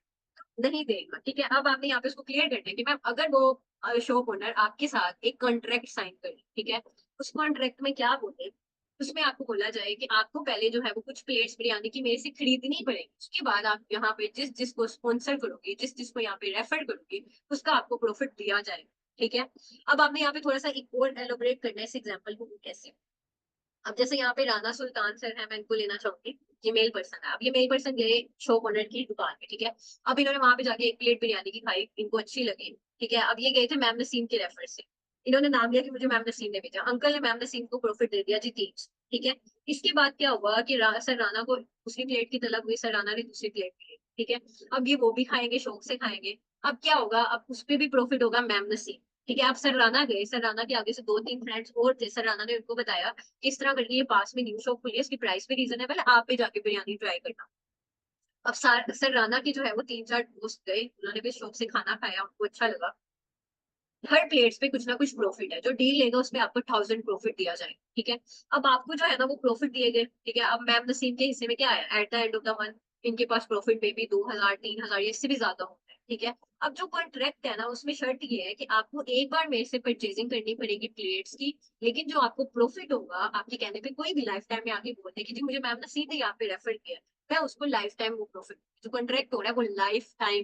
नहीं देगा, ठीक है। अब आपने यहाँ पे उसको क्लियर करना है कि मैम अगर वो शॉप ओनर आपके साथ एक कॉन्ट्रैक्ट साइन करे, ठीक है, उस कॉन्ट्रैक्ट में क्या बोले, उसमें आपको बोला जाए कि आपको पहले जो है वो कुछ प्लेट्स बिरयानी की मेरे से खरीदनी पड़ेगी, उसके बाद आप यहाँ पे जिस जिसको स्पॉन्सर करोगे, जिस जिसको यहाँ पे रेफर करोगे, उसका आपको प्रॉफिट दिया जाए। ठीक है। अब आपने यहाँ पे थोड़ा सा एक और एलोबरेट करना है इस एग्जाम्पल को कैसे। अब जैसे यहाँ पे राना सुल्तान सर है, मैं इनको लेना चाहूंगी, ये मेल पर्सन है। अब ये मेल पर्सन गए शॉप ओनर की दुकान पे, ठीक है। अब इन्होंने वहां पे जाके एक प्लेट बिरयानी की खाई, इनको अच्छी लगी, ठीक है। अब ये गए थे मैम नसीम के रेफर से, इन्होंने नाम लिया कि मुझे मैम नसीम ने भेजा, अंकल ने मैम नसीम को प्रॉफिट दे दिया जी 30। ठीक है। इसके बाद क्या हुआ कि सर राना को दूसरी प्लेट की तलब हुई, सर राना ने दूसरी प्लेट ली, ठीक है। अब ये वो भी खाएंगे, शौक से खाएंगे। अब क्या होगा, अब उस पर भी प्रॉफिट होगा मैम नसीम। ठीक है। आप सर राना गए, सर राना के आगे से दो तीन फ्रेंड्स और थे, सर राना ने उनको बताया किस तरह करके ये पास में न्यू शॉप खुली है, इसकी प्राइस भी रीजनेबल है, आप भी जाके बिरयानी ट्राई करना। अब सर राना की जो है वो तीन चार दोस्त गए, उन्होंने भी शौक से खाना खाया, उनको अच्छा लगा। हर प्लेट्स पे कुछ ना कुछ प्रॉफिट है, जो डील लेगा उसमें आपको 1000 प्रॉफिट दिया जाए। ठीक है। अब आपको जो है ना वो प्रॉफिट दिए गए, ठीक है। अब मैम नसीम के हिस्से में क्या आया at the end of the month, इनके पास प्रॉफिट में भी 2000 3000 इससे भी ज्यादा होता है। ठीक है। अब जो कॉन्ट्रैक्ट है ना उसमें शर्त ये है कि आपको एक बार मेरे से परचेजिंग करनी पड़ेगी प्लेट्स की, लेकिन जो आपको प्रॉफिट होगा आपके कहने पे, कोई भी लाइफ टाइम में आके बोलते कि जी मुझे मैम नसीम ने यहाँ पे रेफर किया, मैं उसको लाइफ टाइम वो प्रॉफिट, जो कॉन्ट्रैक्ट हो रहा है वो लाइफ टाइम।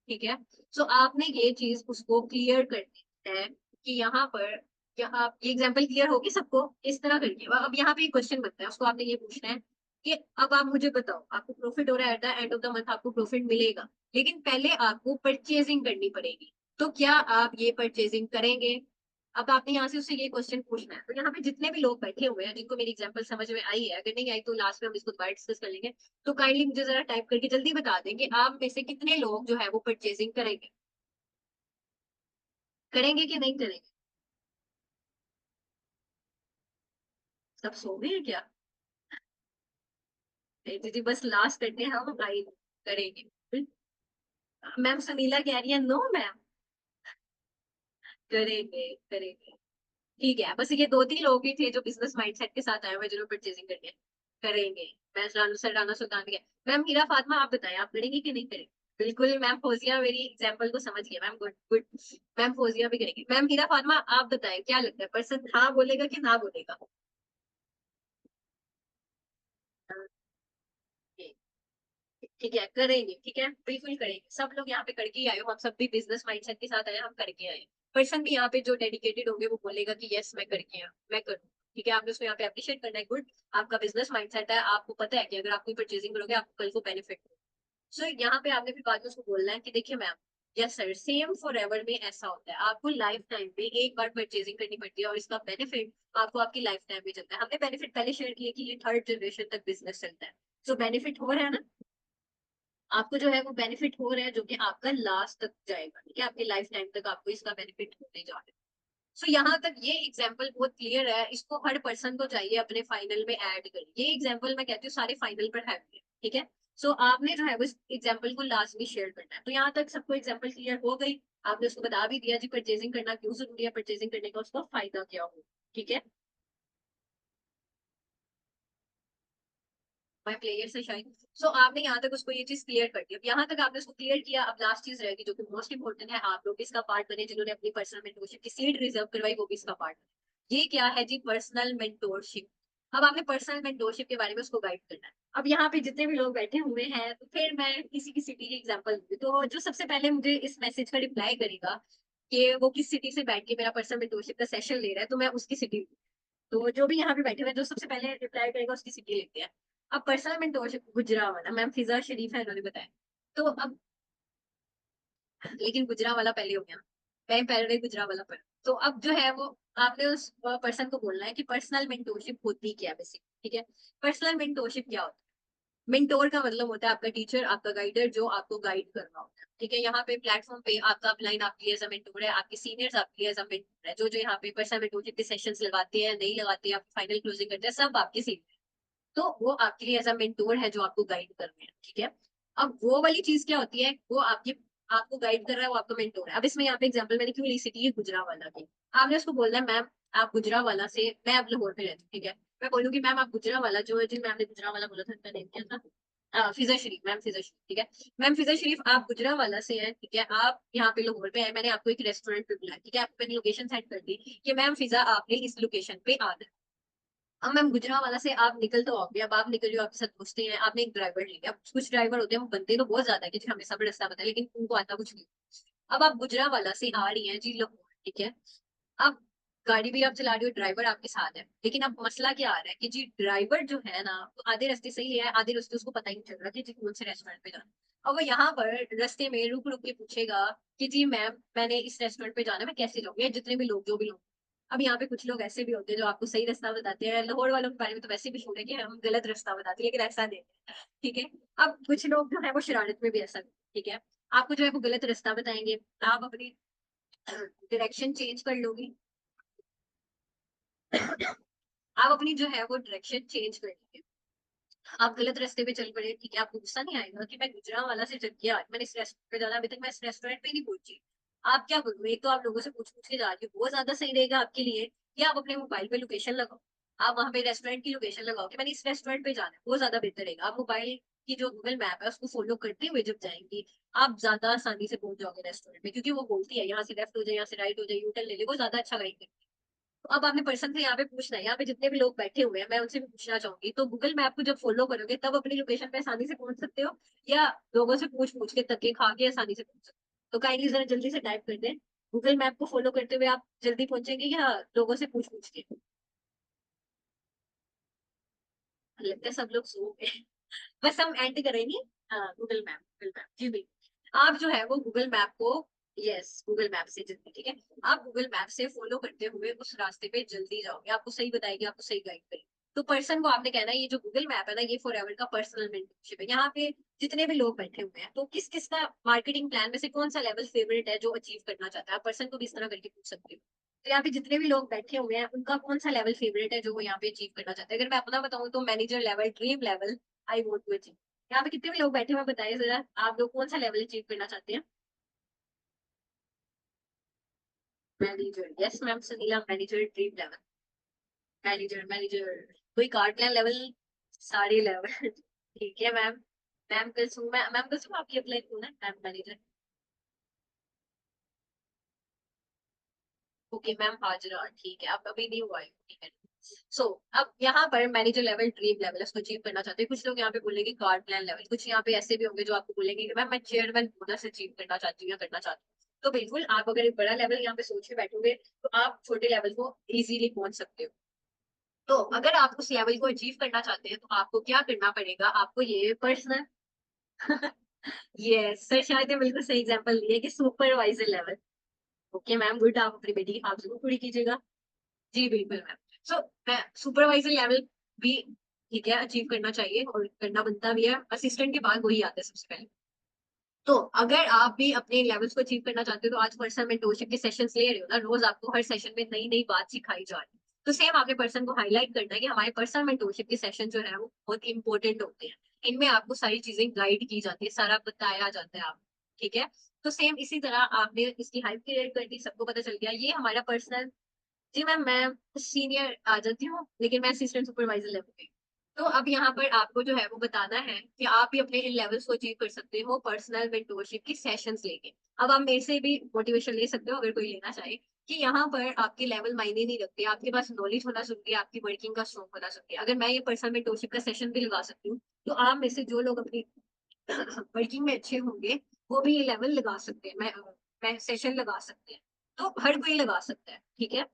ठीक है। सो आपने ये चीज उसको क्लियर करनी है कि यहाँ पर, क्या आप ये एग्जांपल क्लियर होगी सबको इस तरह करके। अब यहाँ पे एक क्वेश्चन बनता है, उसको आपने ये पूछना है कि अब आप मुझे बताओ, आपको प्रॉफिट हो रहा है, at the end of the month आपको प्रॉफिट मिलेगा, लेकिन पहले आपको परचेजिंग करनी पड़ेगी, तो क्या आप ये परचेजिंग करेंगे। अब आपने यहाँ से उससे ये क्वेश्चन पूछना है। तो यहाँ पे जितने भी लोग बैठे हुए हैं जिनको मेरी एग्जांपल समझ में आई है, अगर नहीं आई तो लास्ट में हम इसको दोबारा डिस्कस कर लेंगे, तो काइंडली मुझे जरा टाइप करके जल्दी बता दें कि आप में से कितने लोग जो है वो परचेजिंग करेंगे, करेंगे कि नहीं करेंगे। सब सो गए हैं क्या। नहीं दीदी बस लास्ट करते हैं हम, आई करेंगे। मैम सुनीला कह रही है नो मैम, करेंगे करेंगे। ठीक है, बस ये दो तीन लोग ही थे जो बिजनेस माइंडसेट के साथ आए हुए जिन्होंने परचेजिंग करनी है। करेंगे। मैं सर राना सुल्तान भी है। मैम हीरा फातिमा आप बताएं, आप करेंगे कि नहीं करेंगे। बिल्कुल मैम फौजिया मेरी एग्जांपल को समझ गया ma'am, good good. Ma'am Fauzia भी करेंगे। मैम हीरा फातिमा आप बताएं क्या लगता है, पर्सन हाँ बोलेगा कि ना बोलेगा। ठीक है करेंगे, ठीक है बिल्कुल करेंगे, सब लोग यहाँ पे करके ही आए हो, हम सब भी बिजनेस माइंडसेट के साथ आए, हम करके आए। पर्सन भी यहाँ पे जो डेडिकेटेड होंगे वो बोलेगा कि यस मैं करके आया, मैं करूँ। ठीक है, आपने उसको यहाँ पे अप्रिशिएट करना है, गुड। आपका बिजनेस माइंडसेट है, आपको पता है कि अगर आप कोई परचेजिंग करोगे आपको कल को बेनिफिट हो। सो यहाँ पे आपने फिर बाद में उसको बोलना है कि देखिए ma'am, yes sir same for ever में ऐसा होता है, आपको लाइफ टाइम में एक बार परचेजिंग करनी पड़ती है और इसका बेनिफिट आपको आपकी लाइफ टाइम में चलता है। हमने बेनिफिट पहले शेयर किए कि ये थर्ड जनरेशन तक बिजनेस चलता है। सो बेनिफिट हो रहा है ना, आपको जो है वो बेनिफिट हो रहा है, जो कि आपका लास्ट तक जाएगा। ठीक है, आपकी लाइफ टाइम तक आपको इसका बेनिफिट होने जा रहा है। सो यहाँ तक ये एग्जाम्पल बहुत क्लियर है, इसको हर पर्सन को चाहिए अपने फाइनल में ऐड करें। ये एग्जाम्पल मैं कहती हूँ सारे फाइनल पर है। ठीक है। सो आपने जो है वो इस एग्जाम्पल को लास्ट में शेयर करना है। तो यहाँ तक सबको एग्जाम्पल क्लियर हो गई, आपने उसको बता भी दिया जी परचेजिंग करना क्यों जरूरी है, परचेजिंग करने का उसका फायदा क्या हो। ठीक है। माई प्लेयर से शायद। सो आपने यहाँ तक उसको ये चीज क्लियर कर दी। अब यहाँ तक आपने उसको क्लियर किया, अब लास्ट चीज रहेगी जो कि मोस्ट इंपोर्टेंट है, आप लोग भी इसका पार्ट बने, जिन्होंने अपनी पर्सनल मेंटोरशिप की सीट रिजर्व करवाई वो भी इसका पार्ट बने। ये क्या है जी, पर्सनल मेंटोरशिप। अब आपने पर्सनल मेंटोरशिप के बारे में उसको गाइड करना है। अब यहाँ पे जितने भी लोग बैठे हुए हैं, तो फिर मैं किसी की सिटी की एग्जाम्पल दूंगी, तो जो सबसे पहले मुझे इस मैसेज का रिप्लाई करेगा कि वो किस सिटी से बैठ के मेरा पर्सनल मेंटोरशिप का सेशन ले रहा है, तो मैं उसकी सिटी, तो जो भी यहाँ पे बैठे हुए हैं जो सबसे पहले रिप्लाई करेगा उसकी सिटी लेते हैं। अब पर्सनल मेंटोरशिप गुजरावाला मैम फिजा शरीफ है, उन्होंने बताया। तो अब लेकिन गुजरा वाला पहले हो गया, मैं पहले गुजरा वाला पर। तो अब जो है वो आपने उस पर्सन को बोलना है कि पर्सनल मेंटोरशिप होती क्या है बेसिक। ठीक है। पर्सनल मेंटोरशिप क्या होता है, मेंटोर का मतलब होता है आपका टीचर, आपका गाइडर, जो आपको गाइड कर रहा होता है। ठीक है। यहाँ पे प्लेटफॉर्म पे आपका अपलाइन आपके लिए एज अ मेंटोर है, आपके सीनियर्स आपके लिए एज अ मेंटोर है, जो जो यहाँ पे पर्सनल मेंटोरशिप के सेशंस लगाते हैं नहीं लगाते हैं, आप फाइनल क्लोजिंग करते हैं, सब आपके सीनियर, तो वो आपके लिए एज अ मेंटोर है जो आपको गाइड कर रहे हैं। ठीक है। अब वो वाली चीज क्या होती है, वो आपकी, आपको गाइड कर रहा है वो आपका मेंटोर है। अब इसमें यहाँ पे एग्जांपल मैंने क्यों ली सिटी है गुजरावाला की, आपने उसको बोलना है मैम आप गुजरावाला से, मैं अब लाहौर में रहती हूँ, ठीक है। मैं बोलूंगी मैम आप गुजरावाला, जो जिन मैम ने गुजरावाला बोला था उनका नेम क्या था, फिजा शरीफ, मैम फिजा शरीफ, ठीक है मैम फिजा शरीफ, आप गुजरावाला से हैं, ठीक है, आप यहाँ पे लाहौर पे है, मैंने आपको एक रेस्टोरेंट पे बुलाया, ठीक है, आपको मैंने लोकेशन सेंड कर दी कि मैम फिजा आपने इस लोकेशन पे आना है। अब मैम गुजरावाला से आप निकल तो आओगे, अब आप निकल रहे हो, आपके साथ दोस्तें हैं, आपने एक ड्राइवर ले लिया। अब कुछ ड्राइवर होते हैं वो बनते तो बहुत ज्यादा है कि जी हमें सब रास्ता पता है, लेकिन उनको आता कुछ नहीं। अब आप गुजरावाला से आ रही हैं जी लाहौर, ठीक है, अब गाड़ी भी आप चला रही हो, ड्राइवर आपके साथ है, लेकिन अब मसला क्या आ रहा है कि जी ड्राइवर जो है ना, वो आधे रास्ते सही है, आधे रास्ते उसको पता ही नहीं चल रहा कि जी कौन से रेस्टोरेंट पे जाना। अब वो यहाँ पर रास्ते में रुक रुक के पूछेगा कि जी मैम मैंने इस रेस्टोरेंट पे जाना है, मैं कैसे जाऊँ, या जितने भी लोग जो भी लोग। अब यहाँ पे कुछ लोग ऐसे भी होते हैं जो आपको सही रास्ता बताते हैं, लाहौर वालों के बारे में तो वैसे भी छोड़े कि हम गलत रास्ता बताते हैं, लेकिन ऐसा नहीं है, ठीक है। अब कुछ लोग जो है वो शरारत में भी ऐसा, ठीक है, आपको जो है वो गलत रास्ता बताएंगे, आप अपनी डायरेक्शन चेंज कर लोगी, आप अपनी जो है वो डायरेक्शन चेंज कर लीजिए, आप गलत रास्ते पे चल पड़े, ठीक है, आपको गुस्सा नहीं आएगा कि मैं गुजरांवाला से चल के आज मैंने इस रेस्टोरेंट पे जाना, अभी तक मैं इस रेस्टोरेंट पे नहीं पहुंची। आप क्या करो, एक तो आप लोगों से पूछ पूछ के जा रही हो, वो ज्यादा सही रहेगा आपके लिए, या आप अपने मोबाइल पे लोकेशन लगाओ, आप वहां पे रेस्टोरेंट की लोकेशन लगाओ कि मैंने इस रेस्टोरेंट पे जाना है, वो ज्यादा बेहतर रहेगा। आप मोबाइल की जो गूगल मैप है उसको फॉलो करते हुए जब जाएंगी, आप ज्यादा आसानी से पहुंच जाओगे रेस्टोरेंट में, क्योंकि वो बोलती है यहाँ से लेफ्ट हो जाए, यहाँ से राइट हो जाए, यूटर्न ले ले, वो ज्यादा अच्छा गाइड करती है। तो अब आपने पर्सन से यहाँ पे पूछना है, यहाँ पे जितने भी लोग बैठे हुए हैं मैं उनसे भी पूछना चाहूंगी, तो गूगल मैप को जब फॉलो करोगे तब अपनी लोकेशन पे आसानी से पहुंच सकते हो, या लोगों से पूछ पूछ के धक्के खा के आसानी से पहुंच सकते हो? तो काइंडली जरा जल्दी से टाइप कर दें, गूगल मैप को फॉलो करते हुए आप जल्दी पहुंचेंगे या लोगों से पूछ पूछ के? लगता है सब लोग सो गए। बस हम एंड करेंगे। हाँ, गूगल मैप जी भी, आप जो है वो गूगल मैप को, यस गूगल मैप से जल्दी, ठीक है, आप गूगल मैप से फॉलो करते हुए उस रास्ते पे जल्दी जाओगे, आपको सही बताएगी, आपको सही गाइड करेगी। तो पर्सन को आपने कहना है ये जो गूगल मैप है ना, ये फॉर एवर का पर्सनल मेंटरशिप है, यहाँ पे जितने भी लोग बैठे हुए हैं, तो किस किस का मार्केटिंग प्लान में से कौन सा लेवल फेवरेट है जो अचीव करना चाहता है, आप पर्सन को भी इस तरह करके पूछ सकते हो। तो यहाँ पे जितने भी लोग बैठे हुए हैं उनका कौन सा लेवल फेवरेट है जो वो यहाँ पे अचीव करना चाहते हैं। अगर मैं अपना बताऊं तो manager level, dream level, I want to achieve. यहाँ पे कितने भी लोग बैठे हुए हैं, बताइए जरा आप लोग कौन सा लेवल अचीव करना चाहते हैं। Manager, yes ma'am Sunila, manager dream level, manager manager, कोई कार्ड प्लान लेवल, सारे लेवल। ठीक है मैम, मैम कसम, मैम कसम आपकी अप्लाई कौन है ma'am, manager. Okay ma'am Hazra, ठीक है, आप अभी नहीं हुआ है, ठीक है। सो अब यहाँ पर मैनेजर लेवल, ड्रीम लेवल उसको अचीव करना चाहते हैं, कुछ लोग यहाँ पे बोलेंगे कार्ड प्लान लेवल, कुछ यहाँ पे ऐसे भी होंगे जो आपको बोलेंगे कि मैम मैं चेयरमैन बोनस अचीव करना चाहती हूँ या करना चाहती हूँ। तो बिल्कुल आप अगर एक बड़ा लेवल यहाँ पे सोच के बैठोगे तो आप छोटे लेवल को इजीली पहुंच सकते हो। तो अगर आप उस लेवल को अचीव करना चाहते हैं तो आपको क्या करना पड़ेगा, आपको ये पर्सनल ये सर शायद ये बिल्कुल सही एग्जांपल दिए कि supervisor level. Okay ma'am good, आप अपनी बेटी की आप जरूर पूरी कीजिएगा। जी बिल्कुल मैम। सो मैं सुपरवाइजर लेवल भी, ठीक है, अचीव करना चाहिए और करना बनता भी है, असिस्टेंट के बाद वही आता है सबसे पहले। तो अगर आप भी अपने लेवल्स को अचीव करना चाहते हो तो आज पर्सनल मेंटोरशिप के सेशंस ले रहे हो ना, रोज आपको हर सेशन में नई नई बात सिखाई जा रही है, तो सेम आपने पर्सन को हाईलाइट करना है कि हमारे पर्सनल मेंटोरशिप के सेशन जो है वो बहुत इंपॉर्टेंट होते हैं, इनमें आपको सारी चीजें गाइड की जाती है, सारा बताया जाता है आप, ठीक है। तो सेम इसी तरह आपने इसकी हाइप क्रिएट कर दी, सबको पता चल गया ये हमारा पर्सनल। जी मैम मैं सीनियर आ जाती हूँ, लेकिन मैं असिस्टेंट सुपरवाइजर लेवल पे। तो अब यहाँ पर आपको जो है वो बताना है कि आप भी अपने इन लेवल्स को अचीव कर सकते हो पर्सनल मेंटोरशिप की सेशंस लेके। अब आप मेरे से भी मोटिवेशन ले सकते हो अगर कोई लेना चाहे, कि यहाँ पर आपके लेवल मायने नहीं रखते, आपके पास नॉलेज होना जरूरी है, आपकी वर्किंग का स्ट्रॉन्ग होना जरूरी है। अगर मैं ये पर्सनल मेंटोरशिप का सेशन भी लगा सकती हूँ, तो आप में से जो लोग अपनी वर्किंग में अच्छे होंगे वो भी ये लेवल लगा सकते हैं, मैं सेशन लगा सकते हैं। तो हर कोई लगा सकता है, ठीक है।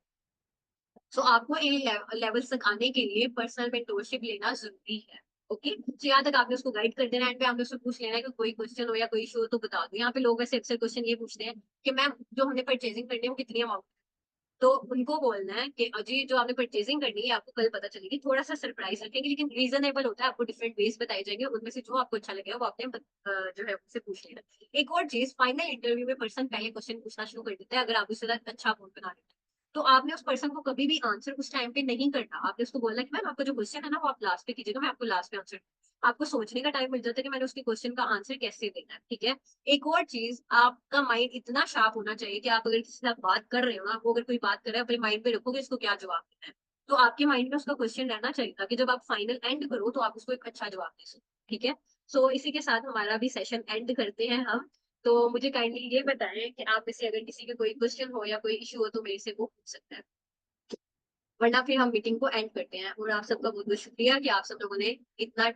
सो आपको इन लेवल्स तक आने के लिए पर्सनल मेंटोरशिप लेना जरूरी है। ओके, तो यहाँ तक आपने उसको गाइड कर देना, एंड पे आपने उसको पूछ लेना है कि कोई क्वेश्चन हो या कोई इशू हो तो बता दो। यहाँ पे लोग ऐसे अक्सर क्वेश्चन ये पूछते हैं कि मैम जो हमने परचेजिंग करनी है वो कितनी अमाउंट, तो उनको बोलना है कि अजी जो आपने परचेजिंग करनी है आपको कल पता चलेगी, थोड़ा सा सरप्राइज रखेंगे लेकिन रीजनेबल होता है, आपको डिफरेंट वेज बताए जाएंगे, उनमें से जो आपको अच्छा लगेगा वो आपने जो है उससे पूछ लेना। एक और चीज, फाइनल इंटरव्यू में पर्सन पहले क्वेश्चन पूछना शुरू कर देता है अगर आप उसके साथ अच्छा बोल बना रहे हो, तो आपने उस पर्सन को कभी भी आंसर उस टाइम पे नहीं करना, आपने उसको बोलना कि मैम आपका जो क्वेश्चन है ना वो आप लास्ट पे कीजिएगा, मैं आपको लास्ट पे आंसर, आपको सोचने का टाइम मिल जाता है कि मैंने उसके क्वेश्चन का आंसर कैसे देना है, ठीक है। एक और चीज, आपका माइंड इतना शार्प होना चाहिए कि आप अगर किसी से आप बात कर रहे हो ना, वो अगर कोई बात कर रहा है अपने माइंड में रखोगे इसको क्या जवाब देना है, तो आपके माइंड में उसका क्वेश्चन रहना चाहिए ताकि जब आप फाइनल एंड करो तो आप उसको एक अच्छा जवाब दे सको, ठीक है। सो इसी के साथ हमारा भी सेशन एंड करते हैं हम। तो मुझे काइंडली ये बताएं कि आप में से अगर किसी के कोई क्वेश्चन हो या कोई इश्यू हो तो मेरे से वो पूछ सकता है, वरना फिर हम मीटिंग को एंड करते हैं। और आप सबका बहुत बहुत शुक्रिया कि आप सब लोगों ने इतना